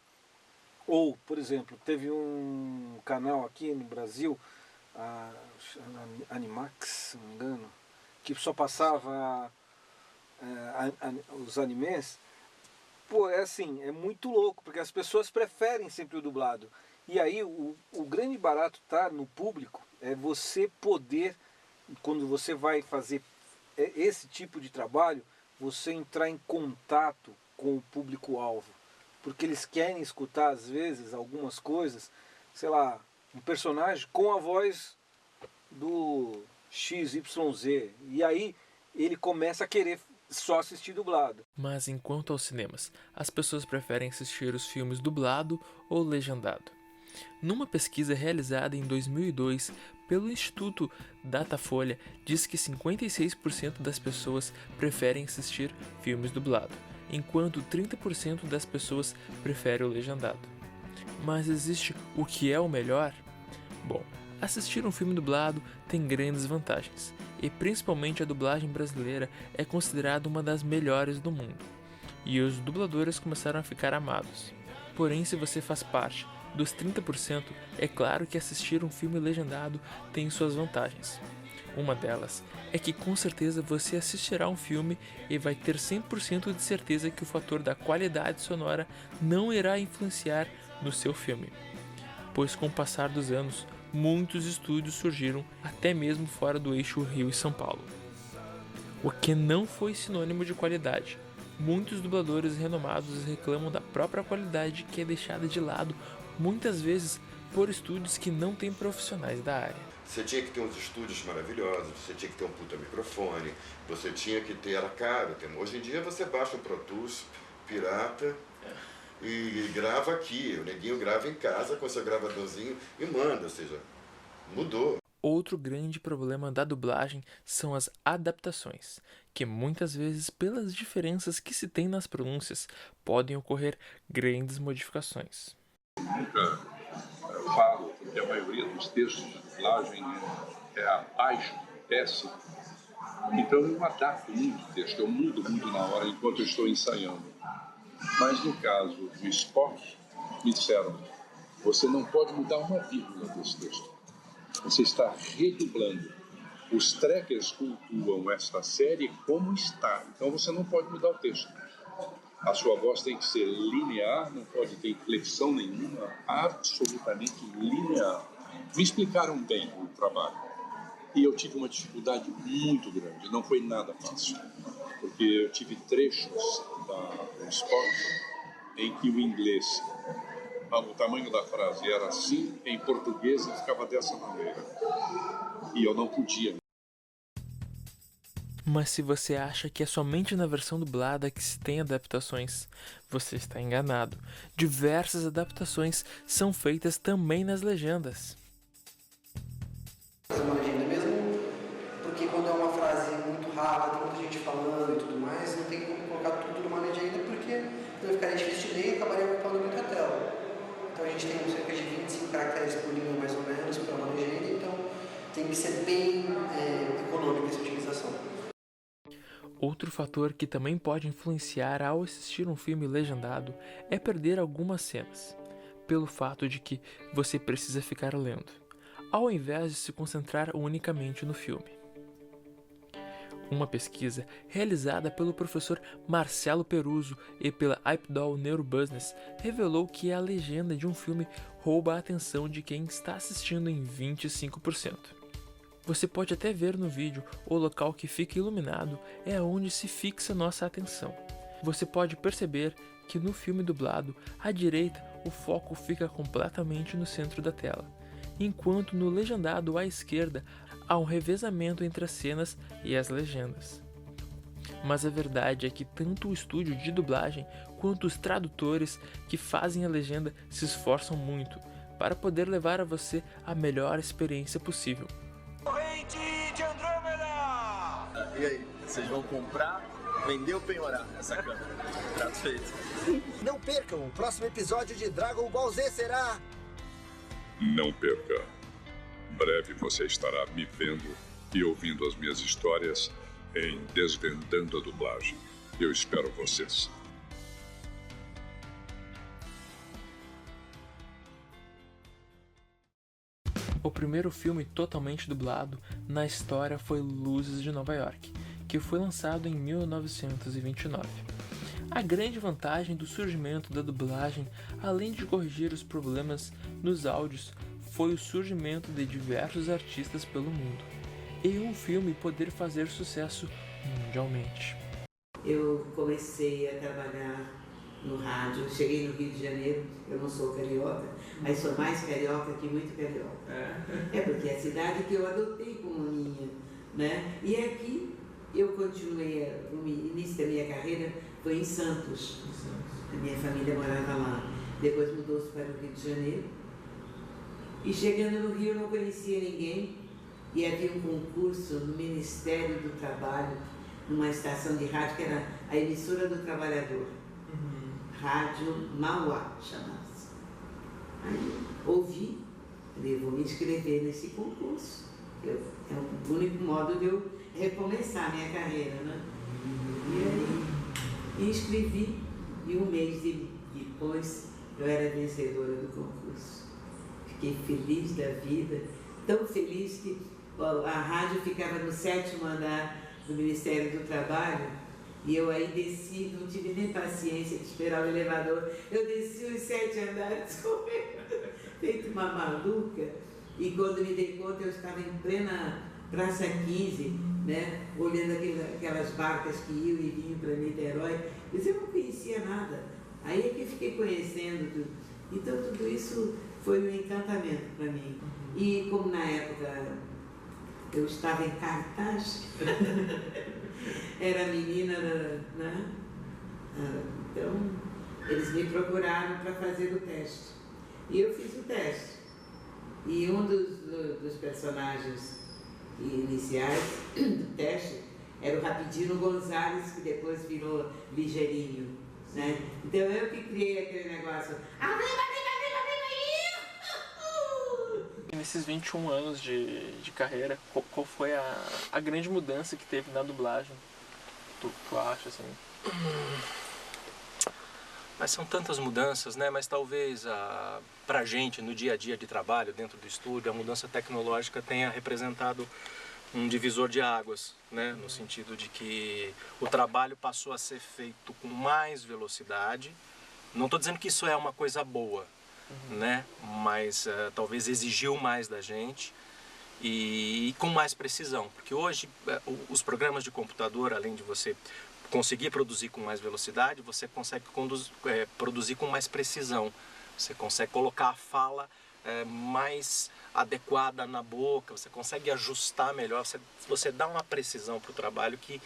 ou, por exemplo, teve um canal aqui no Brasil, a Animax, se não me engano, que só passava os animes. Pô, é assim, é muito louco, porque as pessoas preferem sempre o dublado. E aí o grande barato tá no público, é você poder, quando você vai fazer esse tipo de trabalho, você entrar em contato com o público-alvo. Porque eles querem escutar, às vezes, algumas coisas, sei lá, um personagem com a voz do XYZ. E aí ele começa a querer só assistir dublado. Mas enquanto aos cinemas, as pessoas preferem assistir os filmes dublado ou legendado. Numa pesquisa realizada em 2002 pelo Instituto Datafolha, diz que 56% das pessoas preferem assistir filmes dublado, enquanto 30% das pessoas preferem o legendado. Mas existe o que é o melhor? Bom, assistir um filme dublado tem grandes vantagens, e principalmente a dublagem brasileira é considerada uma das melhores do mundo, e os dubladores começaram a ficar amados. Porém, se você faz parte dos 30%, é claro que assistir um filme legendado tem suas vantagens. Uma delas é que com certeza você assistirá um filme e vai ter 100% de certeza que o fator da qualidade sonora não irá influenciar no seu filme. Pois com o passar dos anos, muitos estúdios surgiram até mesmo fora do eixo Rio e São Paulo. O que não foi sinônimo de qualidade. Muitos dubladores renomados reclamam da própria qualidade que é deixada de lado muitas vezes por estúdios que não têm profissionais da área. Você tinha que ter uns estúdios maravilhosos, você tinha que ter um puta microfone, você tinha que ter, era caro. Hoje em dia você baixa o Pro Tools pirata e grava aqui, o neguinho grava em casa com seu gravadorzinho e manda, ou seja, mudou. Outro grande problema da dublagem são as adaptações, que muitas vezes, pelas diferenças que se tem nas pronúncias, podem ocorrer grandes modificações. Nunca falo, porque a maioria dos textos de dublagem é abaixo, péssimo. Então eu adapto muito o texto, eu mudo muito na hora enquanto eu estou ensaiando. Mas no caso do Spock, me disseram, você não pode mudar uma vírgula desse texto. Você está redublando. Os trackers cultuam esta série como está, então você não pode mudar o texto. A sua voz tem que ser linear, não pode ter inflexão nenhuma, absolutamente linear. Me explicaram bem o trabalho. E eu tive uma dificuldade muito grande, não foi nada fácil. Porque eu tive trechos do Spock em que o inglês, o tamanho da frase era assim, em português ficava dessa maneira. E eu não podia. Mas se você acha que é somente na versão dublada que se tem adaptações, você está enganado. Diversas adaptações são feitas também nas legendas. Uma legenda mesmo, porque quando é uma frase muito rápida, tem muita gente falando e tudo mais, não tem como colocar tudo numa legenda, porque vai ficar difícil de ler e acabaria ocupando muita tela. Então a gente tem cerca de 25 caracteres por linha mais ou menos para uma legenda, então tem que ser bem econômica essa utilização. Outro fator que também pode influenciar ao assistir um filme legendado é perder algumas cenas, pelo fato de que você precisa ficar lendo, ao invés de se concentrar unicamente no filme. Uma pesquisa realizada pelo professor Marcelo Peruso e pela Ipdal Neurobusiness revelou que a legenda de um filme rouba a atenção de quem está assistindo em 25%. Você pode até ver no vídeo o local que fica iluminado é onde se fixa nossa atenção. Você pode perceber que no filme dublado, à direita, o foco fica completamente no centro da tela, enquanto no legendado à esquerda há um revezamento entre as cenas e as legendas. Mas a verdade é que tanto o estúdio de dublagem quanto os tradutores que fazem a legenda se esforçam muito para poder levar a você a melhor experiência possível. Corrente de Andrômeda! E aí, vocês vão comprar, vender ou penhorar essa câmera? Trato feito. Não percam, o próximo episódio de Dragon Ball Z será... Não perca. Breve você estará me vendo e ouvindo as minhas histórias em Desvendando a Dublagem. Eu espero vocês. O primeiro filme totalmente dublado na história foi Luzes de Nova York, que foi lançado em 1929. A grande vantagem do surgimento da dublagem, além de corrigir os problemas nos áudios, foi o surgimento de diversos artistas pelo mundo, e um filme poder fazer sucesso mundialmente. Eu comecei a trabalhar no rádio, cheguei no Rio de Janeiro, eu não sou carioca, mas sou mais carioca que muito carioca. É porque é a cidade que eu adotei como minha, né? E aqui eu continuei, o início da minha carreira foi em Santos. A minha família morava lá. Depois mudou-se para o Rio de Janeiro. E chegando no Rio eu não conhecia ninguém. E havia um concurso no Ministério do Trabalho, numa estação de rádio que era a Emissora do Trabalhador. Rádio Mauá, chamava-se. Aí ouvi, falei, vou me inscrever nesse concurso. É o único modo de eu recomeçar a minha carreira, né? E aí, inscrevi e um mês depois eu era vencedora do concurso. Fiquei feliz da vida, tão feliz que a rádio ficava no 7º andar do Ministério do Trabalho. E eu aí desci, não tive nem paciência de esperar o elevador. Eu desci os 7 andares correndo, feito uma maluca. E quando me dei conta, eu estava em plena Praça 15, né? Olhando aquelas barcas que iam e vinham para Niterói. Mas eu não conhecia nada. Aí é que eu fiquei conhecendo tudo. Então tudo isso foi um encantamento para mim. E como na época eu estava em cartaz, era menina, né? Então, eles me procuraram para fazer o teste. E eu fiz o teste. E um dos personagens iniciais do teste era o Rapidinho Gonzalez, que depois virou Ligeirinho, né? Então, eu que criei aquele negócio. Nesses 21 anos de carreira, qual foi a grande mudança que teve na dublagem? Tu acha, assim? Mas são tantas mudanças, né? Mas talvez pra gente, no dia a dia de trabalho, dentro do estúdio, a mudança tecnológica tenha representado um divisor de águas, né? No sentido de que o trabalho passou a ser feito com mais velocidade. Não estou dizendo que isso é uma coisa boa, né? Mas talvez exigiu mais da gente e com mais precisão, porque hoje os programas de computador, além de você conseguir produzir com mais velocidade, você consegue produzir com mais precisão, você consegue colocar a fala mais adequada na boca, você consegue ajustar melhor, você dá uma precisão para o trabalho que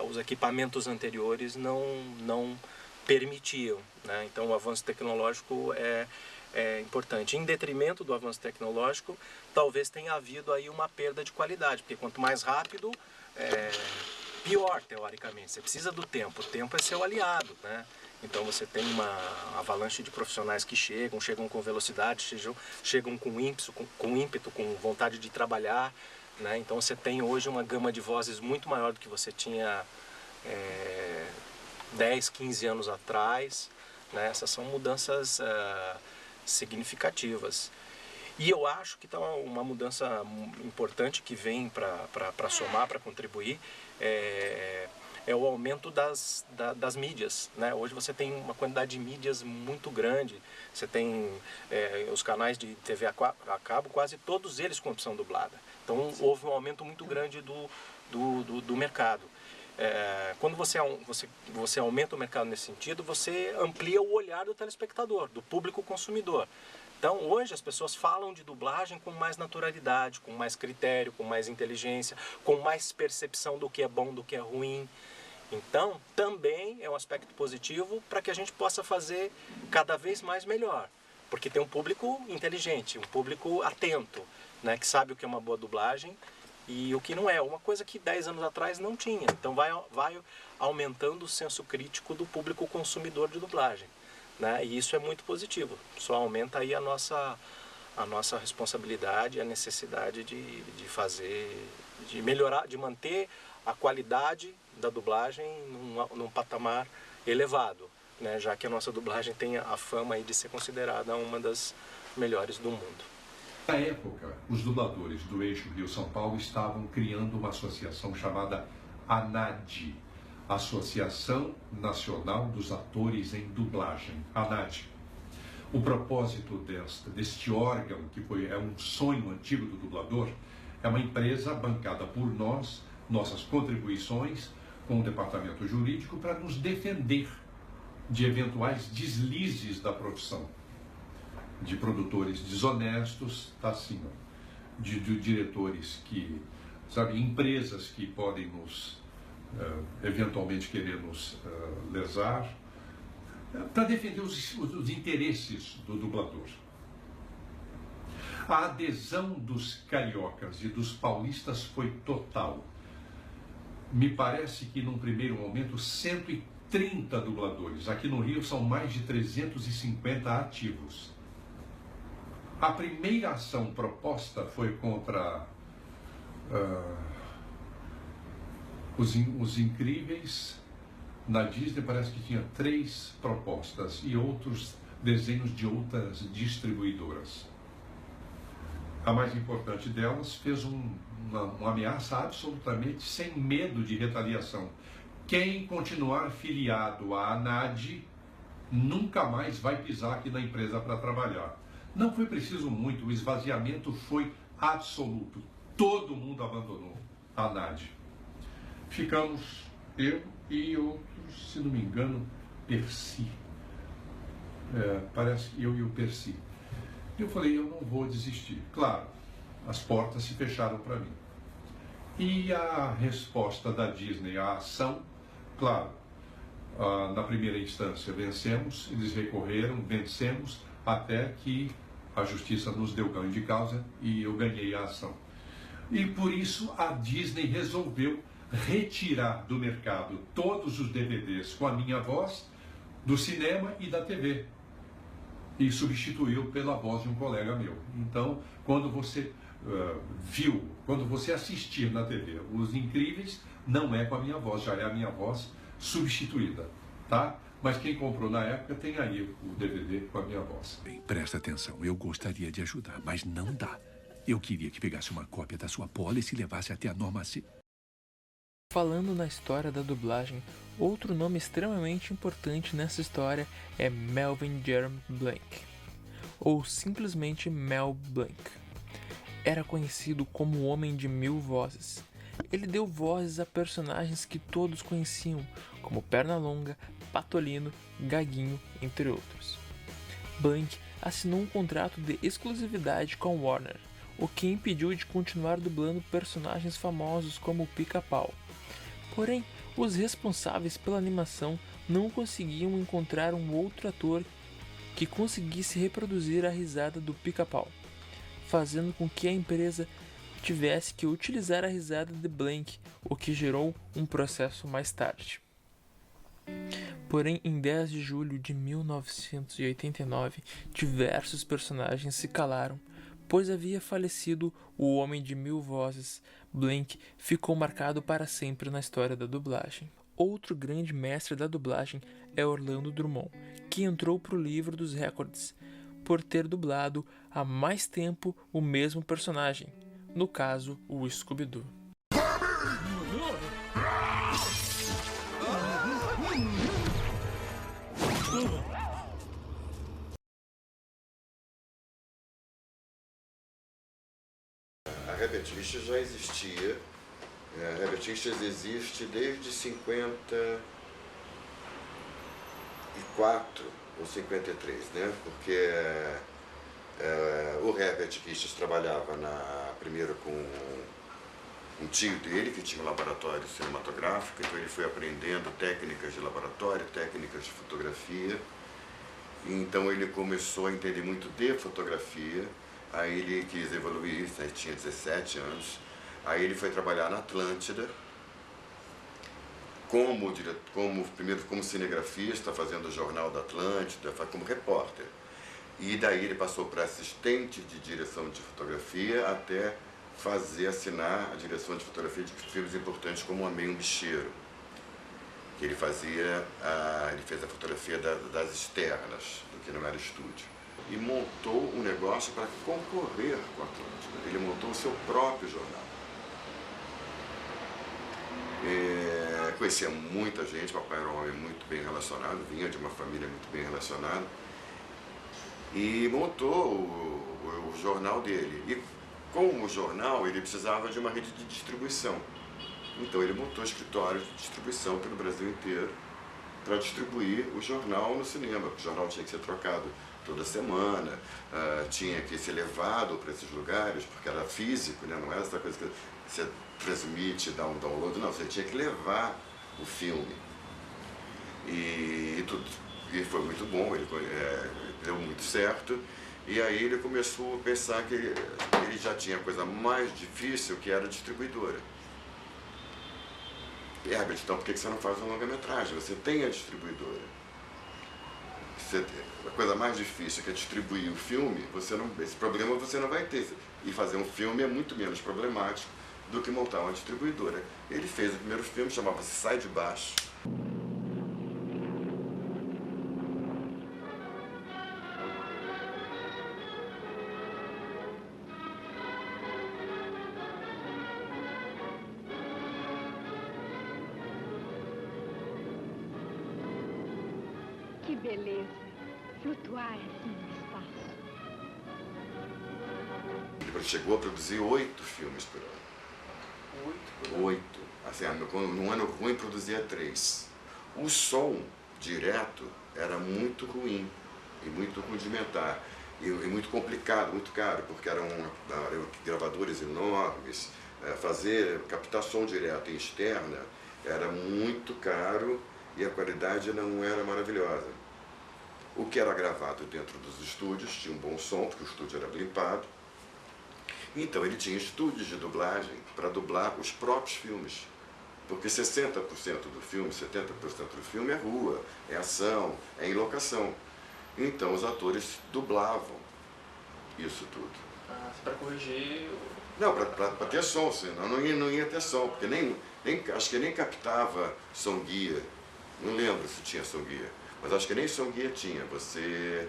os equipamentos anteriores não permitiam, né? Então o avanço tecnológico é importante. Em detrimento do avanço tecnológico, talvez tenha havido aí uma perda de qualidade, porque quanto mais rápido, pior teoricamente. Você precisa do tempo, o tempo é seu aliado, né? Então você tem uma avalanche de profissionais que chegam com velocidade, chegam com ímpeto, com vontade de trabalhar, né? Então você tem hoje uma gama de vozes muito maior do que você tinha 10, 15 anos atrás, né? Essas são mudanças significativas. E eu acho que está uma mudança importante que vem para somar, para contribuir, é o aumento das mídias, né? Hoje você tem uma quantidade de mídias muito grande. Você tem os canais de TV a cabo, quase todos eles com opção dublada. Então houve um aumento muito grande do mercado. Quando você aumenta o mercado nesse sentido, você amplia o olhar do telespectador, do público consumidor. Então, hoje as pessoas falam de dublagem com mais naturalidade, com mais critério, com mais inteligência, com mais percepção do que é bom, do que é ruim. Então, também é um aspecto positivo para que a gente possa fazer cada vez mais melhor. Porque tem um público inteligente, um público atento, né, que sabe o que é uma boa dublagem e o que não é. Uma coisa que 10 anos atrás não tinha. Então vai aumentando o senso crítico do público consumidor de dublagem, né? E isso é muito positivo. Só aumenta aí a nossa responsabilidade, a necessidade de fazer, de melhorar, de manter a qualidade da dublagem num patamar elevado, né? Já que a nossa dublagem tem a fama aí de ser considerada uma das melhores do mundo. Na época, os dubladores do eixo Rio-São Paulo estavam criando uma associação chamada ANAD, Associação Nacional dos Atores em Dublagem, ANAD. O propósito deste órgão, que é um sonho antigo do dublador, é uma empresa bancada por nós, nossas contribuições com o departamento jurídico para nos defender de eventuais deslizes da profissão, de produtores desonestos, tá assim, ó, de diretores que, sabe, empresas que podem nos, eventualmente querer nos lesar, para defender os interesses do dublador. A adesão dos cariocas e dos paulistas foi total. Me parece que, num primeiro momento, 130 dubladores. Aqui no Rio são mais de 350 ativos. A primeira ação proposta foi contra os Incríveis. Na Disney parece que tinha 3 propostas e outros desenhos de outras distribuidoras. A mais importante delas fez uma ameaça absolutamente sem medo de retaliação. Quem continuar filiado à ANAD nunca mais vai pisar aqui na empresa para trabalhar. Não foi preciso muito, o esvaziamento foi absoluto. Todo mundo abandonou a ANAD. Ficamos eu e outros, se não me engano, Percy. Parece que eu e o Percy. Eu falei, eu não vou desistir. Claro, as portas se fecharam para mim. E a resposta da Disney à ação, claro, na primeira instância vencemos, eles recorreram, vencemos, até que a justiça nos deu ganho de causa e eu ganhei a ação. E por isso a Disney resolveu retirar do mercado todos os DVDs com a minha voz do cinema e da TV. E substituiu pela voz de um colega meu. Então, quando você quando você assistir na TV Os Incríveis, não é com a minha voz, já é a minha voz substituída, tá? Mas quem comprou na época tem aí o DVD com a minha voz. Bem, presta atenção, eu gostaria de ajudar, mas não dá. Eu queria que pegasse uma cópia da sua pólice e levasse até a Norma C. Falando na história da dublagem, outro nome extremamente importante nessa história é Melvin Jerome Blanc, ou simplesmente Mel Blanc. Era conhecido como o Homem de Mil Vozes. Ele deu vozes a personagens que todos conheciam, como Pernalonga, Patolino, Gaguinho, entre outros. Blanc assinou um contrato de exclusividade com a Warner, o que impediu de continuar dublando personagens famosos como o Pica-Pau. Porém, os responsáveis pela animação não conseguiam encontrar um outro ator que conseguisse reproduzir a risada do Pica-Pau, fazendo com que a empresa tivesse que utilizar a risada de Blanc, o que gerou um processo mais tarde. Porém, em 10 de julho de 1989, diversos personagens se calaram, pois havia falecido o Homem de Mil Vozes. Blanc ficou marcado para sempre na história da dublagem. Outro grande mestre da dublagem é Orlando Drummond, que entrou para o livro dos recordes por ter dublado há mais tempo o mesmo personagem, no caso, o Scooby-Doo. A Herbert Richards já existia. A Herbert Richards existe desde 54 ou 53, né? Porque o Herbert Richards trabalhava primeiro com um tio dele que tinha um laboratório cinematográfico, então ele foi aprendendo técnicas de laboratório, técnicas de fotografia. E então ele começou a entender muito de fotografia, aí ele quis evoluir, ele tinha 17 anos, aí ele foi trabalhar na Atlântida, primeiro como cinegrafista, fazendo o Jornal da Atlântida, como repórter. E daí ele passou para assistente de direção de fotografia até assinar a direção de fotografia de filmes importantes como Amei um Bicheiro. Que ele fez a fotografia das externas, do que não era estúdio. E montou um negócio para concorrer com a Atlântida. Ele montou o seu próprio jornal. Conhecia muita gente, papai era um homem muito bem relacionado, vinha de uma família muito bem relacionada. E montou o jornal dele. E com o jornal ele precisava de uma rede de distribuição. Então ele montou escritórios de distribuição pelo Brasil inteiro para distribuir o jornal no cinema. O jornal tinha que ser trocado toda semana, tinha que ser levado para esses lugares, porque era físico, né? Não era essa coisa que você transmite, dá um download, não, você tinha que levar o filme. E foi muito bom, ele deu muito certo. E aí ele começou a pensar que ele já tinha a coisa mais difícil, que era a distribuidora. Herbert, então por que você não faz uma longa-metragem? Você tem a distribuidora. A coisa mais difícil que é distribuir o filme, esse problema você não vai ter. E fazer um filme é muito menos problemático do que montar uma distribuidora. Ele fez o primeiro filme, chamava-se Sai de Baixo. Que beleza, flutuar assim no espaço. Ele chegou a produzir 8 filmes por ano. 8? Assim, num ano ruim produzia 3. O som direto era muito ruim e muito rudimentar. E muito complicado, muito caro, porque eram gravadores enormes. Captar som direto e externa era muito caro e a qualidade não era maravilhosa. O que era gravado dentro dos estúdios tinha um bom som, porque o estúdio era blimpado. Então ele tinha estúdios de dublagem para dublar os próprios filmes. Porque 60% do filme, 70% do filme é rua, é ação, é em locação. Então os atores dublavam isso tudo. Para corrigir... Não, para ter som, senão não ia ter som, porque acho que nem captava som guia. Não lembro se tinha som guia, mas acho que nem som guia tinha, você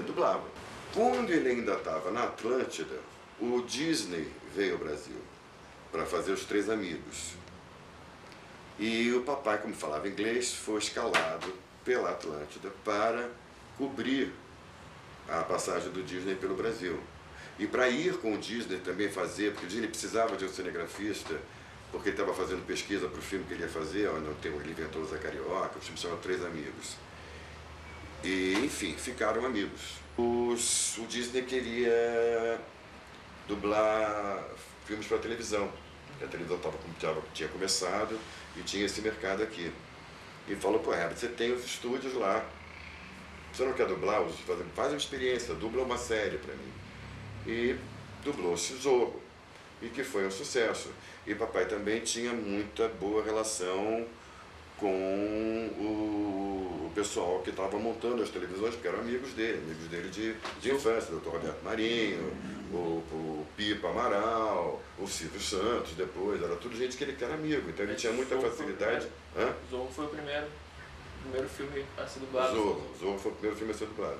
dublava. Quando ele ainda estava na Atlântida, o Disney veio ao Brasil para fazer Os Três Amigos. E o papai, como falava inglês, foi escalado pela Atlântida para cobrir a passagem do Disney pelo Brasil. E para ir com o Disney também fazer, porque o Disney precisava de um cinegrafista, porque ele estava fazendo pesquisa para o filme que ele ia fazer, ele inventou o Zé Carioca, o filme chama Três Amigos. E, enfim, ficaram amigos. O Disney queria dublar filmes para televisão. A televisão tinha começado e tinha esse mercado aqui. E falou, pô, Herbert, você tem os estúdios lá. Você não quer dublar? Faz uma experiência, dubla uma série para mim. E dublou-se Zorro, e que foi um sucesso. E papai também tinha muita boa relação com o pessoal que estava montando as televisões, porque eram amigos dele de infância, o Dr. Roberto Marinho, o Pipa Amaral, o Silvio Santos depois, era tudo gente que ele era amigo, então ele tinha muita facilidade. Zorro foi o primeiro filme a ser dublado. Zorro foi o primeiro filme a ser dublado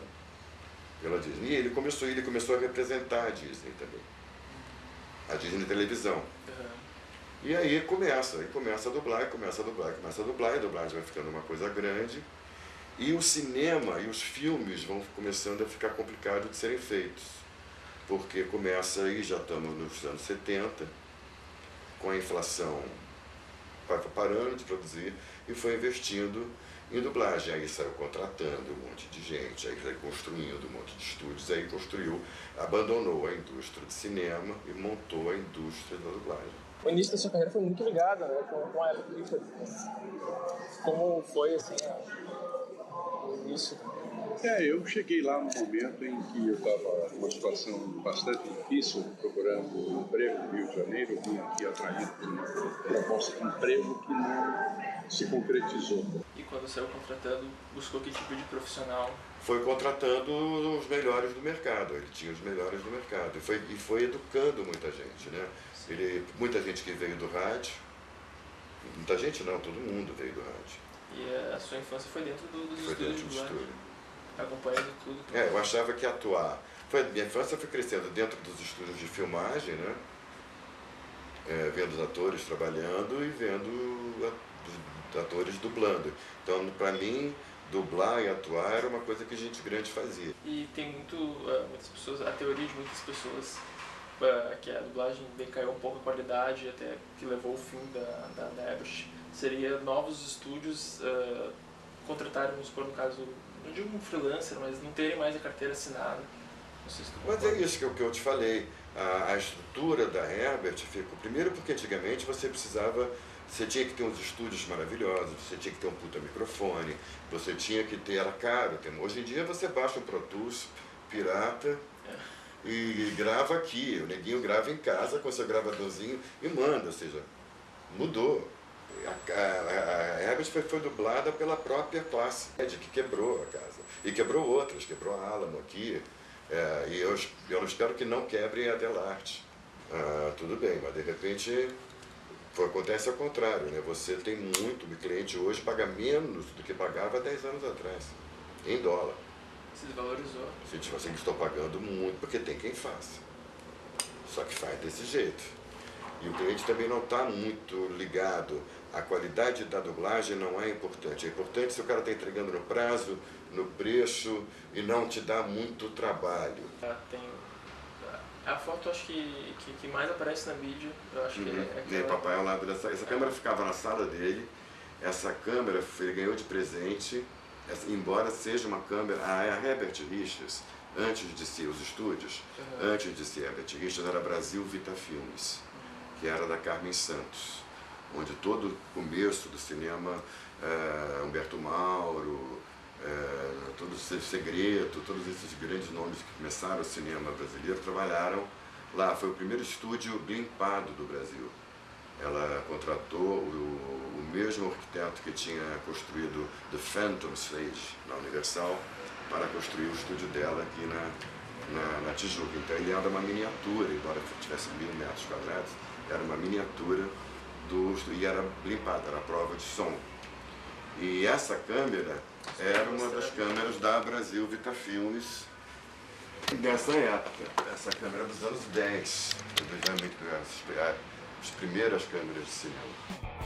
pela Disney. E ele começou a representar a Disney também. A Disney televisão. E aí começa a dublar, e a dublagem vai ficando uma coisa grande. E o cinema e os filmes vão começando a ficar complicado de serem feitos. Porque começa aí, já estamos nos anos 70, com a inflação parando de produzir e foi investindo em dublagem. Aí saiu contratando um monte de gente, aí saiu construindo um monte de estúdios, aí abandonou a indústria de cinema e montou a indústria da dublagem. o início da sua carreira foi muito ligado, né, com a Herbert Richards. Como foi, assim, o início? Eu cheguei lá no momento em que eu estava numa situação bastante difícil, procurando um emprego no Rio de Janeiro. Eu vim aqui atraído por uma proposta de emprego que não se concretizou. E quando saiu contratando, buscou que tipo de profissional? Foi contratando os melhores do mercado, ele tinha os melhores do mercado. E foi educando muita gente, né? Muita gente que veio do rádio, muita gente não, todo mundo veio do rádio. E a sua infância foi dentro dos estúdios de dublagem? Acompanhando tudo? Eu achava que atuar... Minha infância foi crescendo dentro dos estúdios de filmagem, né? Vendo os atores trabalhando e vendo atores dublando. Então, para mim, dublar e atuar era uma coisa que gente grande fazia. E tem muitas pessoas, a teoria de muitas pessoas, que a dublagem decaiu um pouco a qualidade, até que levou ao fim da Herbert, seria novos estúdios contratarem, no caso, não digo um freelancer, mas não terem mais a carteira assinada. Não sei se mas é isso que eu te falei, a estrutura da Herbert ficou, primeiro porque antigamente você tinha que ter uns estúdios maravilhosos, você tinha que ter um puta microfone, você tinha que ter, era caro. Hoje em dia você baixa um Pro Tools pirata e grava aqui, o neguinho grava em casa com seu gravadorzinho e manda, ou seja, mudou. A Herbert foi dublada pela própria classe, que quebrou a casa, e quebrou outras, quebrou a Alamo aqui, e eu espero que não quebrem a Delarte. Tudo bem, mas de repente acontece ao contrário, né? Você tem muito, o cliente hoje paga menos do que pagava 10 anos atrás, em dólar. Se desvalorizou. Você estou pagando muito, porque tem quem faça, só que faz desse jeito. E o cliente também não está muito ligado. A qualidade da dublagem não é importante. É importante se o cara está entregando no prazo, no preço e não te dá muito trabalho. Tem a foto, acho que mais aparece na mídia. Eu acho que é aquela... papai ao lado dessa. Essa câmera ficava na sala dele. Essa câmera ele ganhou de presente. Embora seja uma câmera. A Herbert Richards, antes de ser os estúdios, antes de ser Herbert Richards, era Brasil Vita Filmes, que era da Carmen Santos, onde todo o começo do cinema, Humberto Mauro, todo o Segredo, todos esses grandes nomes que começaram o cinema brasileiro trabalharam lá. Foi o primeiro estúdio blimpado do Brasil. Ela contratou o mesmo arquiteto que tinha construído The Phantom Stage na Universal para construir o estúdio dela aqui na Tijuca. Então ele era uma miniatura, embora tivesse 1000 metros quadrados, era uma miniatura e era blimpado, era prova de som. E essa câmera era uma das câmeras da Brasil Vita Filmes dessa época. Essa câmera dos anos 10, as primeiras câmeras de cinema.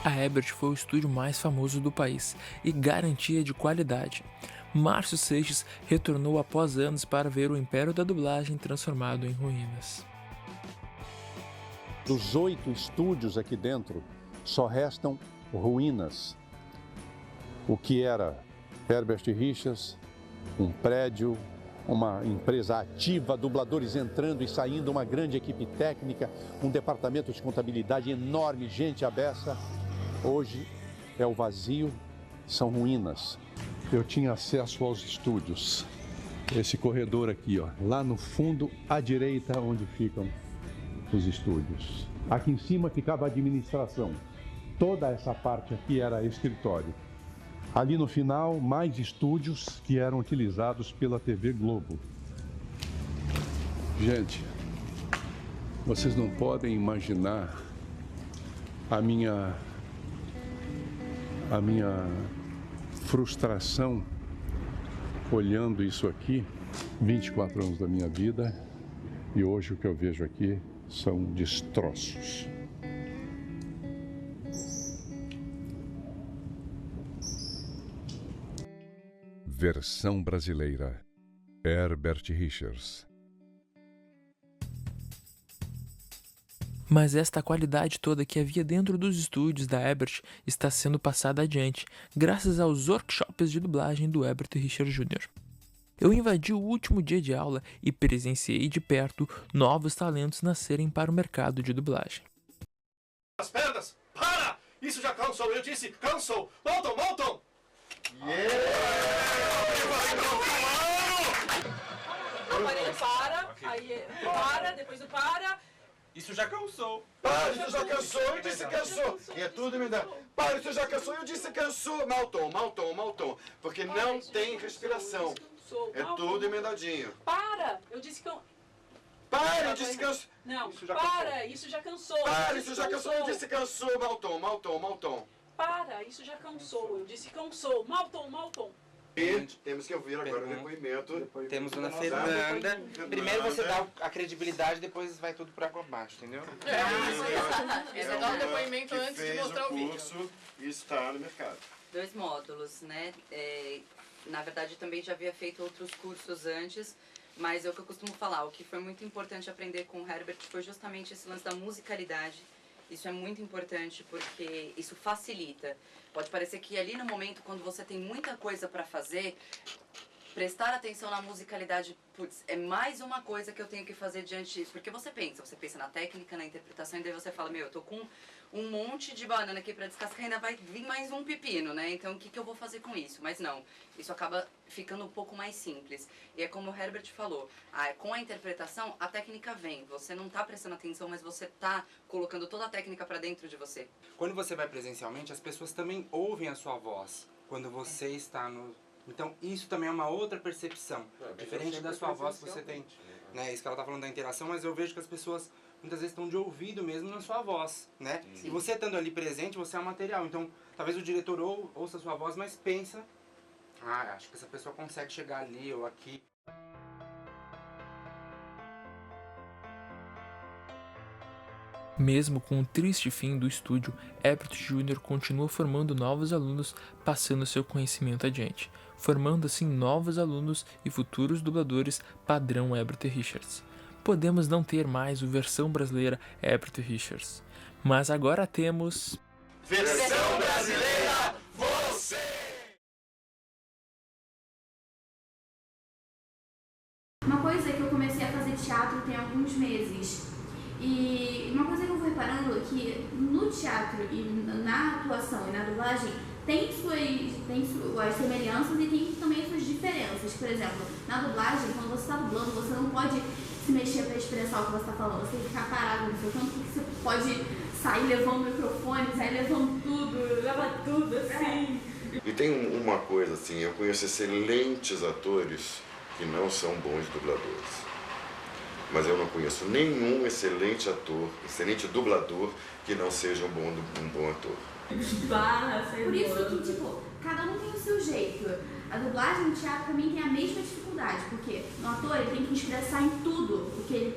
A Herbert foi o estúdio mais famoso do país e garantia de qualidade. Márcio Seixas retornou após anos para ver o império da dublagem transformado em ruínas. Dos 8 estúdios aqui dentro, só restam ruínas. O que era Herbert Richards, um prédio, uma empresa ativa, dubladores entrando e saindo, uma grande equipe técnica, um departamento de contabilidade enorme, gente à beça. Hoje é o vazio, são ruínas. Eu tinha acesso aos estúdios. Esse corredor aqui, ó, lá no fundo à direita, onde ficam os estúdios. Aqui em cima ficava a administração. Toda essa parte aqui era escritório. Ali no final, mais estúdios que eram utilizados pela TV Globo. Gente, vocês não podem imaginar a minha frustração olhando isso aqui, 24 anos da minha vida, e hoje o que eu vejo aqui são destroços. Versão brasileira, Herbert Richards. Mas esta qualidade toda que havia dentro dos estúdios da Herbert está sendo passada adiante, graças aos workshops de dublagem do Herbert Richards Jr. Eu invadi o último dia de aula e presenciei de perto novos talentos nascerem para o mercado de dublagem. As pernas, para! Isso já cansou, eu disse cansou. Malton, Malton! Maria, para, aí para, depois do para. Isso já cansou. Para, isso já cansou, eu disse cansou. E é tudo me dá. Para, isso já cansou, eu disse cansou. Malton, Malton, Malton. Porque não tem respiração. É tudo emendadinho. Para, eu disse que eu... Para, eu disse cansou. Não, para, isso já cansou. Para, isso já cansou, eu disse cansou. Malton, Malton, Malton. Para, isso já cansou, eu disse cansou. Malton, Malton. E temos que ouvir agora o depoimento. Temos Dona Fernanda. Primeiro você dá a credibilidade, depois vai tudo por água abaixo, entendeu? Você dá um depoimento antes de mostrar o vídeo. Curso e está no mercado. 2 módulos, né? Na verdade, também já havia feito outros cursos antes, mas é o que eu costumo falar. O que foi muito importante aprender com o Herbert foi justamente esse lance da musicalidade. Isso é muito importante porque isso facilita. Pode parecer que ali no momento, quando você tem muita coisa para fazer, prestar atenção na musicalidade, putz, é mais uma coisa que eu tenho que fazer diante disso. Porque você pensa na técnica, na interpretação, e daí você fala, meu, eu tô com um monte de banana aqui para descascar, ainda vai vir mais um pepino, né? Então, o que eu vou fazer com isso? Mas não, isso acaba ficando um pouco mais simples. E é como o Herbert falou, com a interpretação, a técnica vem. Você não tá prestando atenção, mas você tá colocando toda a técnica para dentro de você. Quando você vai presencialmente, as pessoas também ouvem a sua voz. Quando você está no... Então, isso também é uma outra percepção. Diferente da sua voz que você tem. Né? Isso que ela tá falando da interação, mas eu vejo que as pessoas muitas vezes estão de ouvido mesmo na sua voz, né? Sim. E você estando ali presente, você é o material. Então, talvez o diretor ouça a sua voz, mas pensa, acho que essa pessoa consegue chegar ali ou aqui. Mesmo com o triste fim do estúdio, Herbert Jr. continua formando novos alunos, passando seu conhecimento adiante, formando assim novos alunos e futuros dubladores padrão Herbert Richards. Podemos não ter mais o versão brasileira Herbert Richards, mas agora temos... Versão brasileira, você! Uma coisa é que eu comecei a fazer teatro tem alguns meses. E uma coisa que eu fui reparando é que no teatro e na atuação e na dublagem tem suas semelhanças e tem também suas diferenças. Por exemplo, na dublagem, quando você está dublando, você não pode se mexer para expressar o que você está falando. Você tem que ficar parado no seu canto, porque você pode sair levando o microfone, sair levando tudo, leva tudo assim. E tem uma coisa assim, eu conheço excelentes atores que não são bons dubladores. Mas eu não conheço nenhum excelente ator, excelente dublador que não seja um bom ator. Por isso que, tipo, cada um tem o seu jeito. A dublagem no teatro também tem a mesma dificuldade, porque no ator ele tem que expressar em tudo o que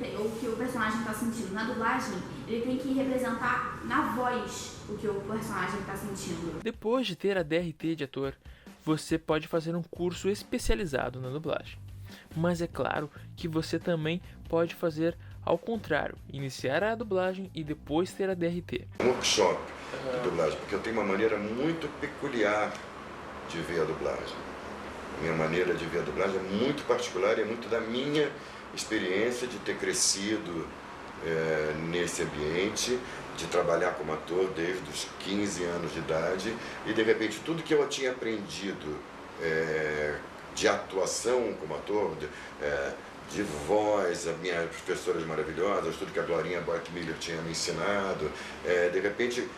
o personagem está sentindo. Na dublagem, ele tem que representar na voz o que o personagem está sentindo. Depois de ter a DRT de ator, você pode fazer um curso especializado na dublagem. Mas é claro que você também pode fazer ao contrário, iniciar a dublagem e depois ter a DRT. Um workshop de dublagem, porque eu tenho uma maneira muito peculiar de ver a dublagem. A minha maneira de ver a dublagem é muito particular e é muito da minha experiência de ter crescido nesse ambiente, de trabalhar como ator desde os 15 anos de idade e de repente tudo que eu tinha aprendido de atuação como ator, de voz, as minhas professoras maravilhosas, tudo que a Glorinha Boyd-Miller tinha me ensinado, de repente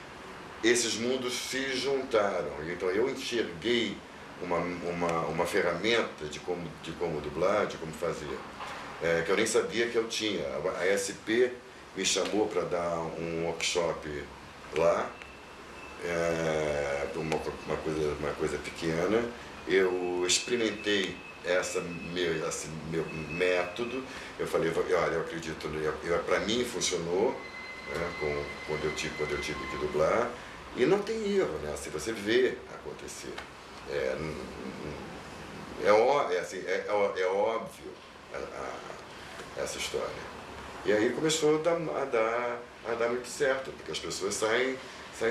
esses mundos se juntaram. Então eu enxerguei uma ferramenta de como dublar, de como fazer, que eu nem sabia que eu tinha. A SP me chamou para dar um workshop lá, uma coisa pequena. Eu experimentei esse meu método. Eu falei, olha, eu acredito, para mim funcionou, né, quando eu tive que dublar, e não tem erro, né? Se você vê acontecer, é óbvio essa história. E aí começou a dar muito certo, porque as pessoas saem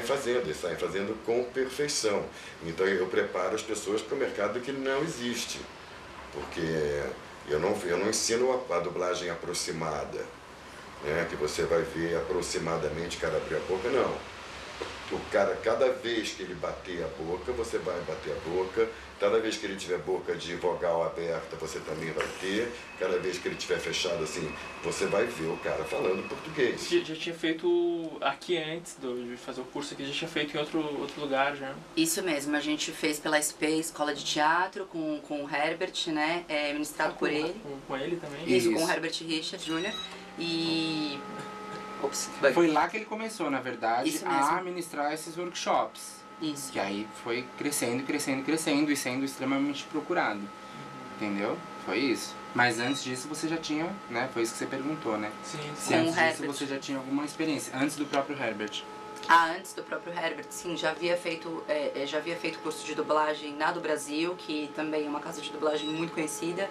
fazendo com perfeição. Então eu preparo as pessoas para o mercado que não existe, porque eu não ensino a dublagem aproximada, né? Que você vai ver aproximadamente o cara abrir a boca, não. O cara, cada vez que ele bater a boca, você vai bater a boca. Cada vez que ele tiver boca de vogal aberta, você também vai ter. Cada vez que ele tiver fechado assim, você vai ver o cara falando português. Já tinha feito aqui antes de fazer o curso aqui, já tinha feito em outro lugar já? Isso mesmo, a gente fez pela SP, Escola de Teatro, com o Herbert, né? Ministrado por ele. Com ele também? Isso, com o Herbert Richard Jr. E... Ops, foi lá que ele começou, na verdade, a ministrar esses workshops. Isso. Que aí foi crescendo, crescendo, crescendo e sendo extremamente procurado. Entendeu? Foi isso. Mas antes disso você já tinha, né? Foi isso que você perguntou, né? Sim. Se antes disso você já tinha alguma experiência, antes do próprio Herbert. Antes do próprio Herbert, sim, já havia feito curso de dublagem na do Brasil, que também é uma casa de dublagem muito conhecida.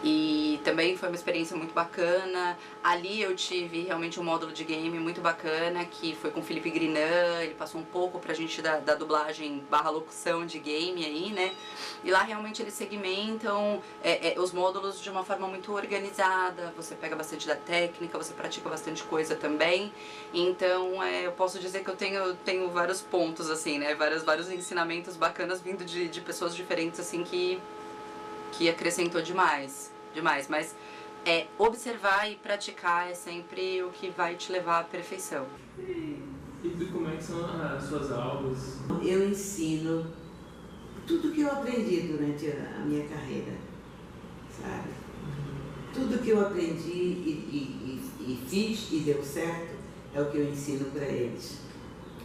E também foi uma experiência muito bacana. Ali eu tive realmente um módulo de game muito bacana, que foi com o Felipe Grinan. Ele passou um pouco pra gente da dublagem / locução de game aí, né? E lá realmente eles segmentam os módulos de uma forma muito organizada. Você pega bastante da técnica, você pratica bastante coisa também. Então eu posso dizer que eu tenho vários pontos, assim, né? Vários ensinamentos bacanas vindo de pessoas diferentes, assim, que acrescentou demais, mas observar e praticar é sempre o que vai te levar à perfeição. E como é que são as suas aulas? Eu ensino tudo que eu aprendi durante a minha carreira, sabe? Tudo que eu aprendi e fiz e deu certo é o que eu ensino para eles.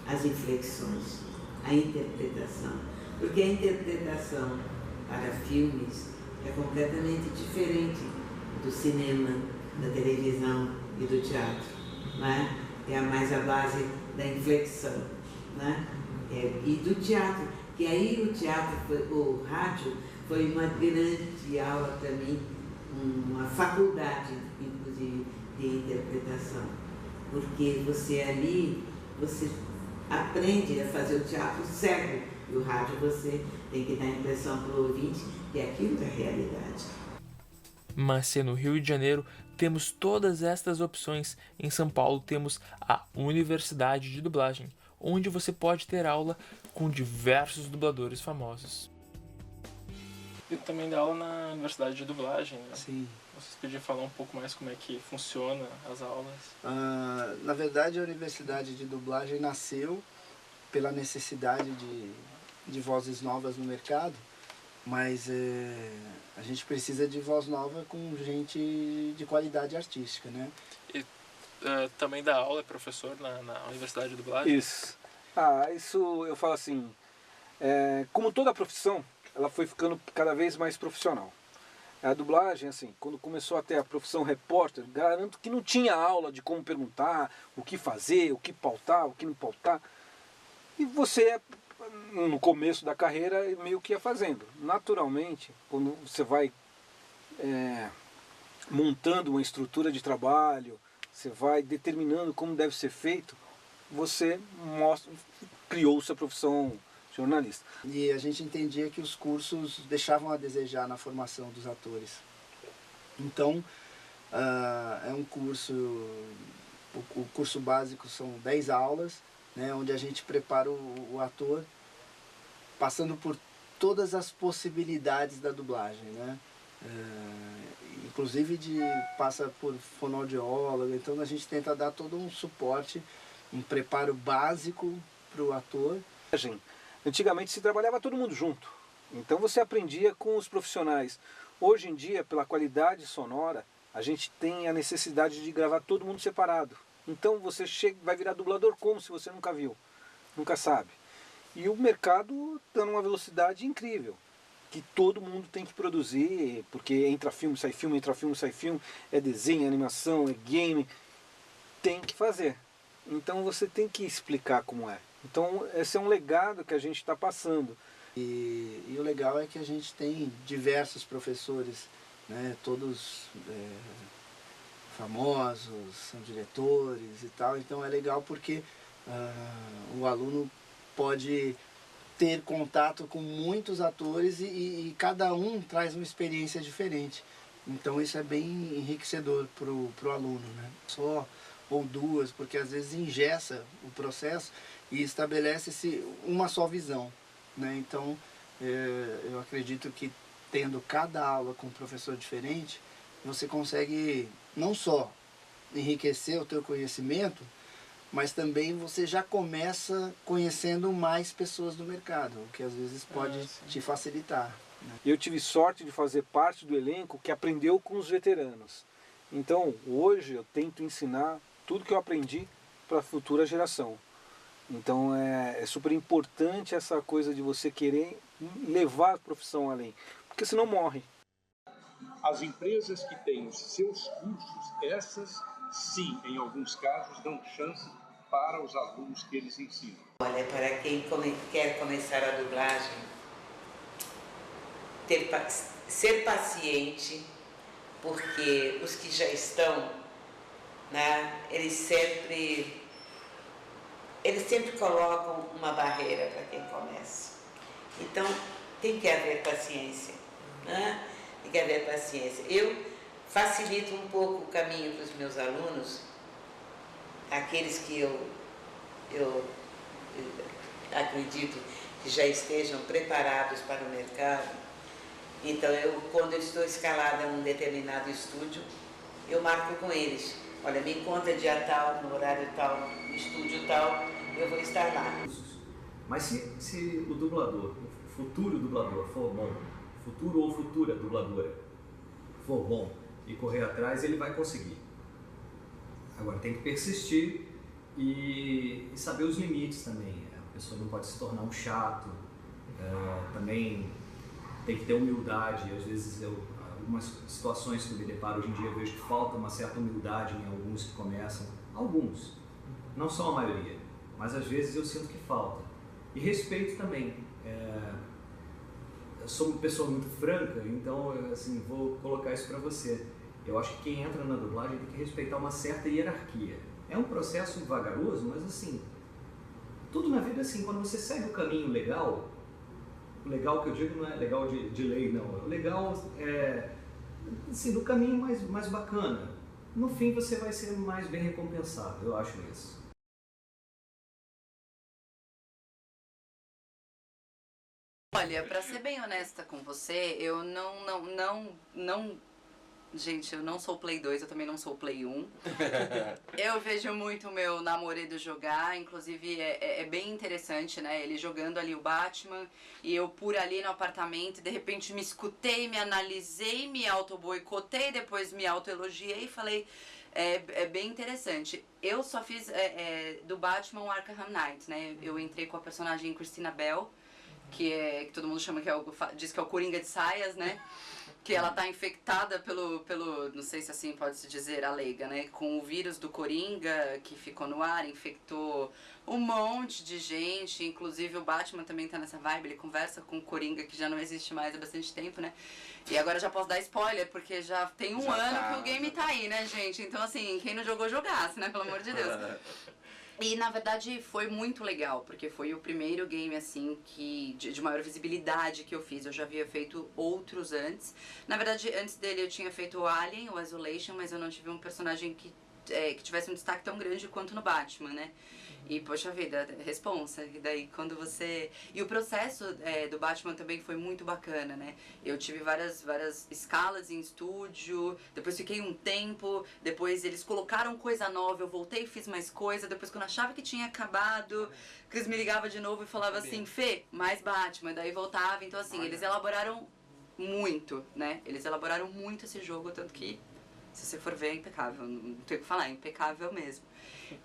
As inflexões, a interpretação. Porque a interpretação para filmes é completamente diferente do cinema, da televisão e do teatro, né? É mais a base da inflexão, né? E do teatro, que aí o rádio foi uma grande aula para mim, uma faculdade, inclusive, de interpretação, porque você aprende a fazer o teatro cego, e o rádio você tem que dar a impressão para o ouvinte que aquilo é realidade. Mas se no Rio de Janeiro temos todas estas opções, em São Paulo temos a Universidade de Dublagem, onde você pode ter aula com diversos dubladores famosos. E também dá aula na Universidade de Dublagem, né? Sim. Vocês podiam falar um pouco mais como é que funciona as aulas? Na verdade, a Universidade de Dublagem nasceu pela necessidade de vozes novas no mercado, mas a gente precisa de voz nova com gente de qualidade artística, né? E também dá aula, é professor na Universidade de Dublagem? Isso. Isso eu falo assim, como toda profissão, ela foi ficando cada vez mais profissional. A dublagem, assim, quando começou a ter a profissão repórter, garanto que não tinha aula de como perguntar, o que fazer, o que pautar, o que não pautar. E você, no começo da carreira, meio que ia fazendo. Naturalmente, quando você vai montando uma estrutura de trabalho, você vai determinando como deve ser feito, você criou-se a profissão jornalista. E a gente entendia que os cursos deixavam a desejar na formação dos atores. Então, é um curso, o curso básico são 10 aulas, né, onde a gente prepara o ator passando por todas as possibilidades da dublagem, né? Inclusive passa por fonoaudiólogo, então a gente tenta dar todo um suporte, um preparo básico para o ator. Antigamente se trabalhava todo mundo junto, então você aprendia com os profissionais. Hoje em dia, pela qualidade sonora, a gente tem a necessidade de gravar todo mundo separado. Então você vai virar dublador como se você nunca viu, nunca sabe. E o mercado está numa velocidade incrível, que todo mundo tem que produzir, porque entra filme, sai filme, entra filme, sai filme, é desenho, é animação, é game, tem que fazer. Então você tem que explicar como é. Então esse é um legado que a gente está passando. E o legal é que a gente tem diversos professores, né, todos famosos, são diretores e tal, então é legal porque o aluno pode ter contato com muitos atores e cada um traz uma experiência diferente. Então isso é bem enriquecedor pro aluno, né? Só ou duas, porque às vezes engessa o processo e estabelece-se uma só visão, né? Então eu acredito que tendo cada aula com um professor diferente, você consegue não só enriquecer o teu conhecimento, mas também você já começa conhecendo mais pessoas do mercado, o que às vezes pode te facilitar. Eu tive sorte de fazer parte do elenco que aprendeu com os veteranos. Então, hoje eu tento ensinar tudo que eu aprendi para a futura geração. Então, é super importante essa coisa de você querer levar a profissão além, porque senão morre. As empresas que têm os seus cursos, essas sim, em alguns casos, dão chance para os alunos que eles ensinam. Olha, para quem quer começar a dublagem, ser paciente, porque os que já estão, né, eles sempre colocam uma barreira para quem começa. Então, tem que haver paciência, né? Tem que haver paciência. Eu facilito um pouco o caminho para os meus alunos, aqueles que eu acredito que já estejam preparados para o mercado. Então, quando eu estou escalada em um determinado estúdio, eu marco com eles. Olha, me conta dia tal, no horário tal, no estúdio tal, eu vou estar lá. Mas se o dublador, o futuro dublador for bom, futuro ou futura dubladora for bom e correr atrás, ele vai conseguir. Agora, tem que persistir e saber os limites também. A pessoa não pode se tornar um chato, também tem que ter humildade. Às vezes, algumas situações que eu me deparo hoje em dia, eu vejo que falta uma certa humildade em alguns que começam. Alguns, não são a maioria, mas às vezes eu sinto que falta. E respeito também. Eu sou uma pessoa muito franca, então assim, vou colocar isso para você. Eu acho que quem entra na dublagem tem que respeitar uma certa hierarquia. É um processo vagaroso, mas assim, tudo na vida é assim, quando você segue o caminho legal, o legal que eu digo não é legal de lei, não. O legal é assim, do caminho mais bacana. No fim você vai ser mais bem recompensado, eu acho isso. Olha, pra ser bem honesta com você, eu não... Gente, eu não sou Play 2, eu também não sou Play 1. Eu vejo muito o meu namorado jogar, inclusive é bem interessante, né? Ele jogando ali o Batman e eu por ali no apartamento, de repente me escutei, me analisei, me auto-boicotei, depois me auto-elogiei e falei... É bem interessante. Eu só fiz do Batman o Arkham Knight, né? Eu entrei com a personagem Christina Bell, que todo mundo chama diz que é o Coringa de saias, né? Que ela tá infectada pelo, não sei se assim pode se dizer, a leiga, né? Com o vírus do Coringa, que ficou no ar, infectou um monte de gente, inclusive o Batman também tá nessa vibe, ele conversa com o Coringa, que já não existe mais há bastante tempo, né? E agora já posso dar spoiler, porque já tem um ano que o game tá aí, né, gente? Então, assim, quem não jogou, jogasse, né? Pelo amor de Deus. E, na verdade, foi muito legal, porque foi o primeiro game, assim, de maior visibilidade que eu fiz. Eu já havia feito outros antes. Na verdade, antes dele eu tinha feito o Alien, o Isolation, mas eu não tive um personagem que tivesse um destaque tão grande quanto no Batman, né? E, poxa vida, responsa. E daí, quando você... E o processo do Batman também foi muito bacana, né? Eu tive várias escalas em estúdio, depois fiquei um tempo, depois eles colocaram coisa nova, eu voltei e fiz mais coisa, depois quando eu achava que tinha acabado, Cris me ligava de novo e falava assim, Fê, mais Batman, daí voltava. Então, assim, eles elaboraram muito, né? Eles elaboraram muito esse jogo, tanto que, se você for ver, é impecável. Não tenho o que falar, é impecável mesmo.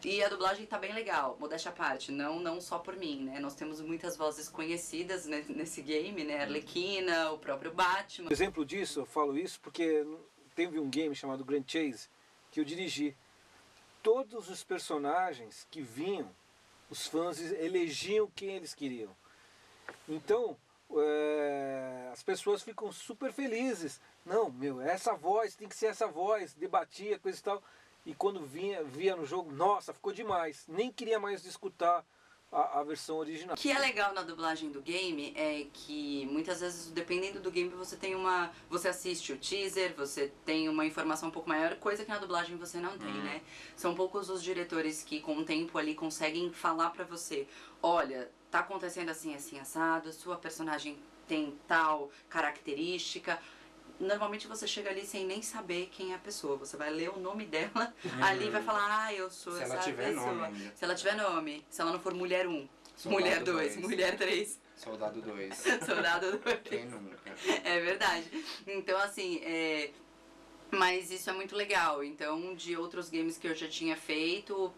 E a dublagem tá bem legal, modéstia à parte, não só por mim, né? Nós temos muitas vozes conhecidas nesse game, né? Arlequina, o próprio Batman. Exemplo disso, eu falo isso porque teve um game chamado Grand Chase que eu dirigi. Todos os personagens que vinham, os fãs elegiam quem eles queriam. Então, as pessoas ficam super felizes. Não, essa voz, tem que ser essa voz, debatia, coisa e tal. E quando via no jogo, nossa, ficou demais. Nem queria mais escutar a versão original. O que é legal na dublagem do game é que muitas vezes, dependendo do game, você assiste o teaser, você tem uma informação um pouco maior, coisa que na dublagem você não tem, né? São poucos os diretores que com o tempo ali conseguem falar pra você, olha, tá acontecendo assim, assim, assado, sua personagem tem tal característica. Normalmente você chega ali sem nem saber quem é a pessoa. Você vai ler o nome dela ali e vai falar, eu sou essa pessoa. Se ela tiver nome. Se ela não for mulher 1, mulher 2, mulher 3. Soldado 2. Soldado 2. Quem nunca? É verdade. Então, assim, mas isso é muito legal. Então, de outros games que eu já tinha feito,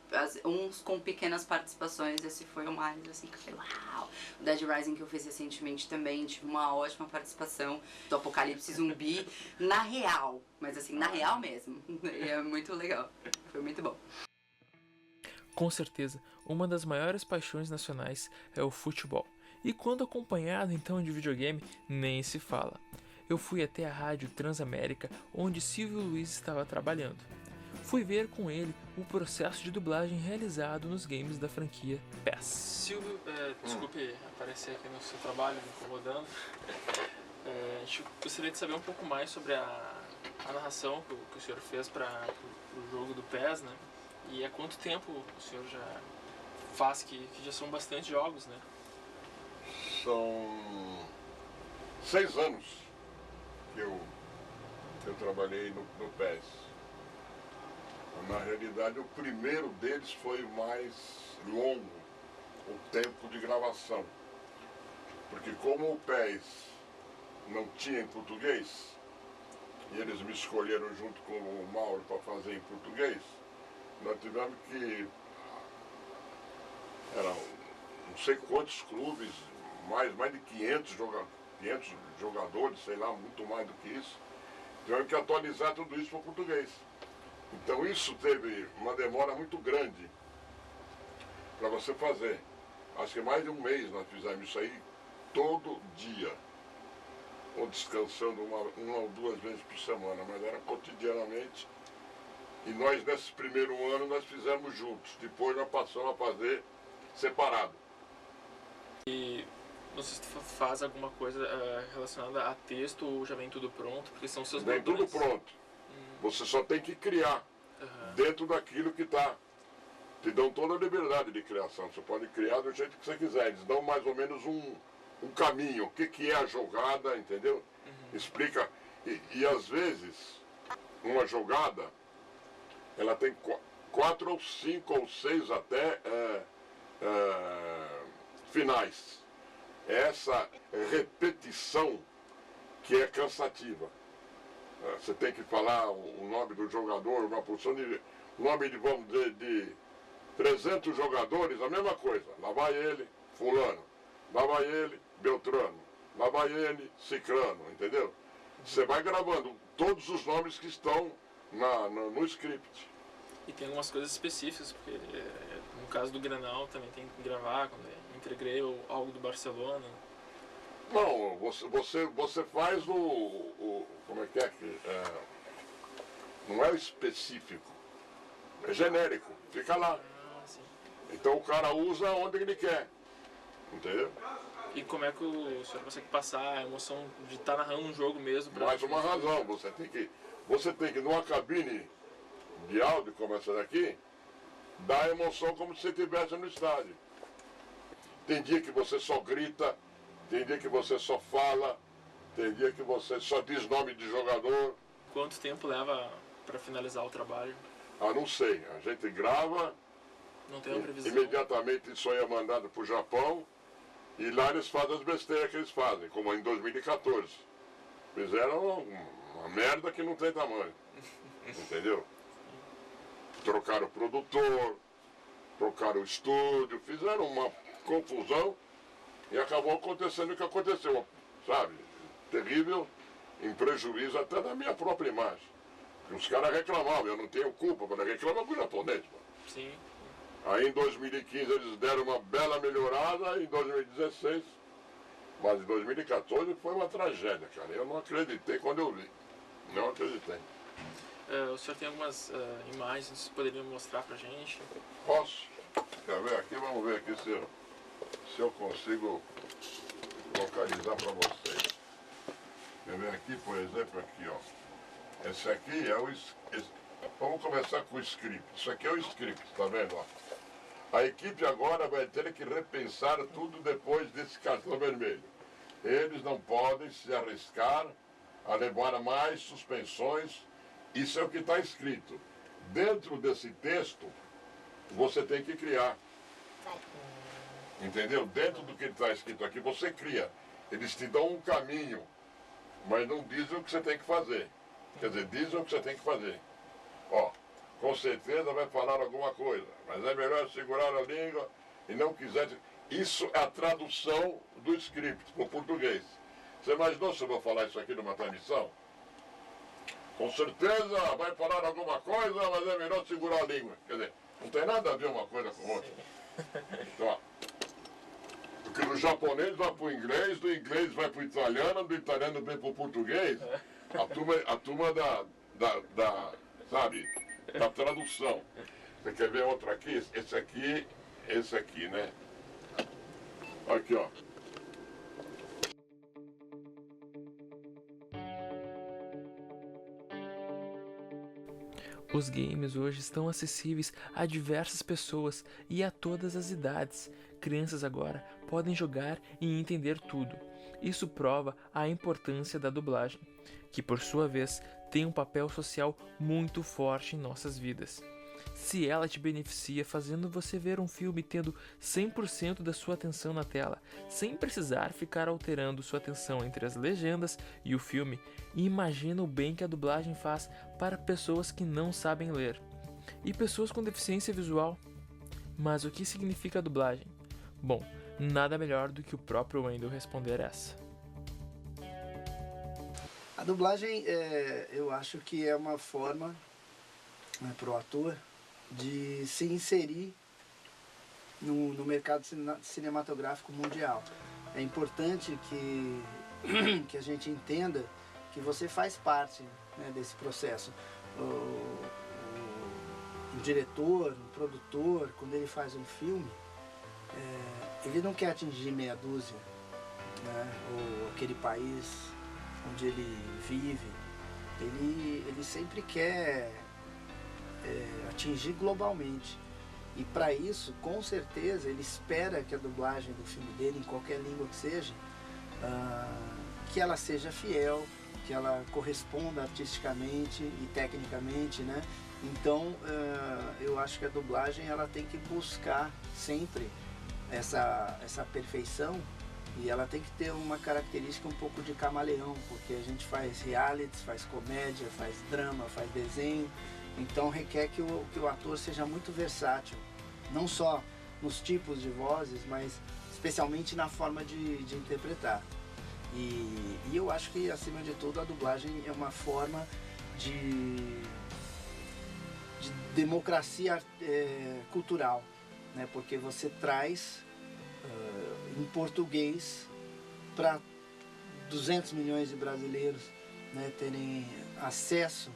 uns com pequenas participações, esse foi o mais, assim, que eu falei, uau! O Dead Rising que eu fiz recentemente também, tive uma ótima participação do Apocalipse Zumbi na real. Mas assim, na real mesmo. E é muito legal. Foi muito bom. Com certeza, uma das maiores paixões nacionais é o futebol. E quando acompanhado então de videogame, nem se fala. Eu fui até a rádio Transamérica, onde Silvio Luiz estava trabalhando. Fui ver com ele o processo de dublagem realizado nos games da franquia PES. Silvio, desculpe aparecer aqui no seu trabalho, me incomodando. A gente gostaria de saber um pouco mais sobre a narração que o senhor fez para o jogo do PES, né? E há quanto tempo o senhor já faz, que já são bastante jogos, né? São 6 anos que eu trabalhei no PES. Na realidade, o primeiro deles foi o mais longo, o tempo de gravação. Porque como o PES não tinha em português, e eles me escolheram junto com o Mauro para fazer em português, nós tivemos que... Eram não sei quantos clubes, mais de 500 jogadores, sei lá, muito mais do que isso. Tivemos que atualizar tudo isso para o português. Então isso teve uma demora muito grande para você fazer. Acho que mais de um mês nós fizemos isso aí todo dia. Ou descansando uma ou duas vezes por semana, mas era cotidianamente. E nós, nesse primeiro ano, nós fizemos juntos. Depois nós passamos a fazer separado. E você faz alguma coisa relacionada a texto ou já vem tudo pronto? Porque são seus Vem tudo pronto. Você só tem que criar dentro daquilo que está. Te dão toda a liberdade de criação. Você pode criar do jeito que você quiser. Eles dão mais ou menos um caminho. O que é a jogada, entendeu? Explica. E às vezes, uma jogada, ela tem 4 ou 5 ou 6 até finais. Essa repetição que é cansativa. Você tem que falar o nome do jogador, uma porção de nome de, vamos dizer, de 300 jogadores, a mesma coisa. Lá vai ele, fulano. Lá vai ele, Beltrano. Lá vai ele, Cicrano, entendeu? Você vai gravando todos os nomes que estão no script. E tem algumas coisas específicas, porque no caso do Grenal também tem que gravar, quando é entre Grêmio ou algo do Barcelona. Não, você faz como é que é? Não é específico, é genérico, fica lá. Então o cara usa onde ele quer, entendeu? E como é que o senhor consegue passar a emoção de estar narrando um jogo mesmo? Mais uma razão, você tem que numa cabine de áudio como essa daqui, dar a emoção como se você estivesse no estádio. Tem dia que você só grita, tem dia que você só fala, tem dia que você só diz nome de jogador. Quanto tempo leva para finalizar o trabalho? Ah, não sei. A gente grava, não tem uma previsão. Imediatamente isso aí é mandado para o Japão e lá eles fazem as besteiras que eles fazem, como em 2014. Fizeram uma merda que não tem tamanho, entendeu? Trocaram o produtor, trocaram o estúdio, fizeram uma confusão e acabou acontecendo o que aconteceu, sabe? Terrível, em prejuízo até da minha própria imagem. Os caras reclamavam, eu não tenho culpa, mas reclamam com o japonês. Sim. Aí em 2015 eles deram uma bela melhorada, em 2016, mas em 2014 foi uma tragédia, cara. Eu não acreditei quando eu li. Não acreditei. O senhor tem algumas imagens que poderia mostrar pra gente? Posso? Quer ver aqui? Vamos ver aqui se eu... se eu consigo localizar para vocês. Quer ver aqui, por exemplo, aqui, ó. Esse aqui é o... Vamos começar com o script. Isso aqui é o script, tá vendo? Ó? A equipe agora vai ter que repensar tudo depois desse cartão vermelho. Eles não podem se arriscar a levar mais suspensões. Isso é o que está escrito. Dentro desse texto, você tem que criar. Entendeu? Dentro do que está escrito aqui, você cria. Eles te dão um caminho, mas não dizem o que você tem que fazer. Quer dizer, dizem o que você tem que fazer. Ó, com certeza vai falar alguma coisa, mas é melhor segurar a língua e não quiser... Isso é a tradução do script para o português. Você imaginou se eu vou falar isso aqui numa transmissão? Com certeza vai falar alguma coisa, mas é melhor segurar a língua. Quer dizer, não tem nada a ver uma coisa com outra. Então, ó, porque do japonês vai para o inglês, do inglês vai para o italiano, do italiano vem para o português. A turma da sabe, da tradução. Você quer ver outro aqui? Esse aqui, né? Aqui, ó. Os games hoje estão acessíveis a diversas pessoas e a todas as idades. Crianças agora podem jogar e entender tudo. Isso prova a importância da dublagem, que por sua vez tem um papel social muito forte em nossas vidas. Se ela te beneficia fazendo você ver um filme tendo 100% da sua atenção na tela, sem precisar ficar alterando sua atenção entre as legendas e o filme, imagina o bem que a dublagem faz para pessoas que não sabem ler e pessoas com deficiência visual. Mas o que significa a dublagem? Bom, nada melhor do que o próprio Wendel responder essa. A dublagem, eu acho que é uma forma, né, para o ator de se inserir no mercado cinematográfico mundial. É importante que a gente entenda que você faz parte, né, desse processo. O diretor, o produtor, quando ele faz um filme, ele não quer atingir meia dúzia, né, ou aquele país onde ele vive. Ele sempre quer atingir globalmente. E para isso, com certeza, ele espera que a dublagem do filme dele, em qualquer língua que seja, que ela seja fiel, que ela corresponda artisticamente e tecnicamente, né? Então, eu acho que a dublagem ela tem que buscar sempre essa perfeição, e ela tem que ter uma característica um pouco de camaleão, porque a gente faz realities, faz comédia, faz drama, faz desenho. Então requer que o ator seja muito versátil, não só nos tipos de vozes, mas especialmente na forma de interpretar. E eu acho que, acima de tudo, a dublagem é uma forma de democracia cultural, né? Porque você traz em português para 200 milhões de brasileiros, né, terem acesso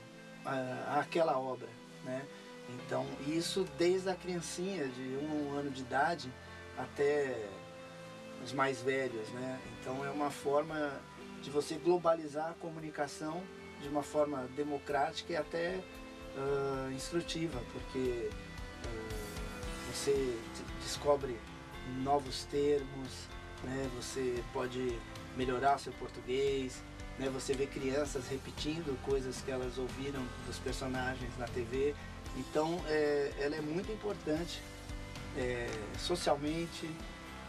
àquela obra, né? Então, isso desde a criancinha de 1 ano de idade até os mais velhos, né? Então, é uma forma de você globalizar a comunicação de uma forma democrática e até instrutiva, porque você descobre novos termos, né? Você pode melhorar seu português, né? Você vê crianças repetindo coisas que elas ouviram dos personagens na TV. Então, ela é muito importante socialmente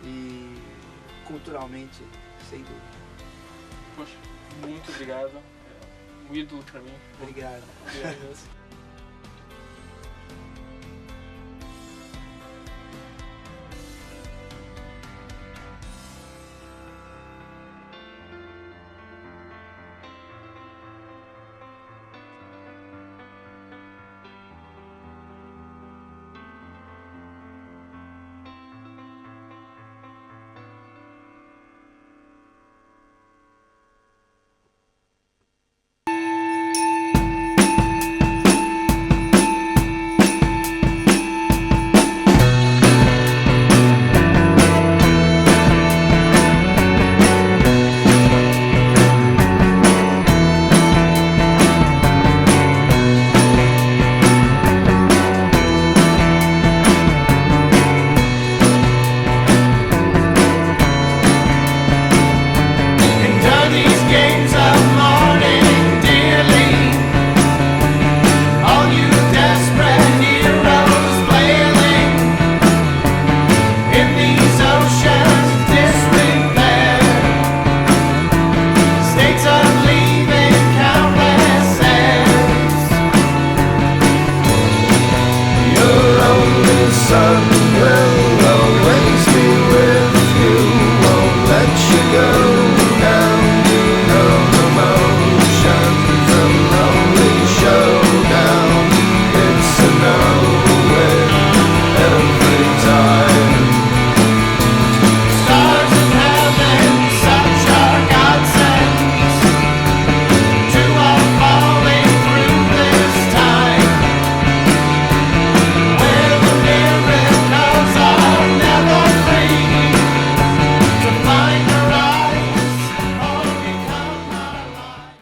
e culturalmente, sem dúvida. Poxa, muito obrigado. Um ídolo pra mim. Obrigado. Obrigado mesmo.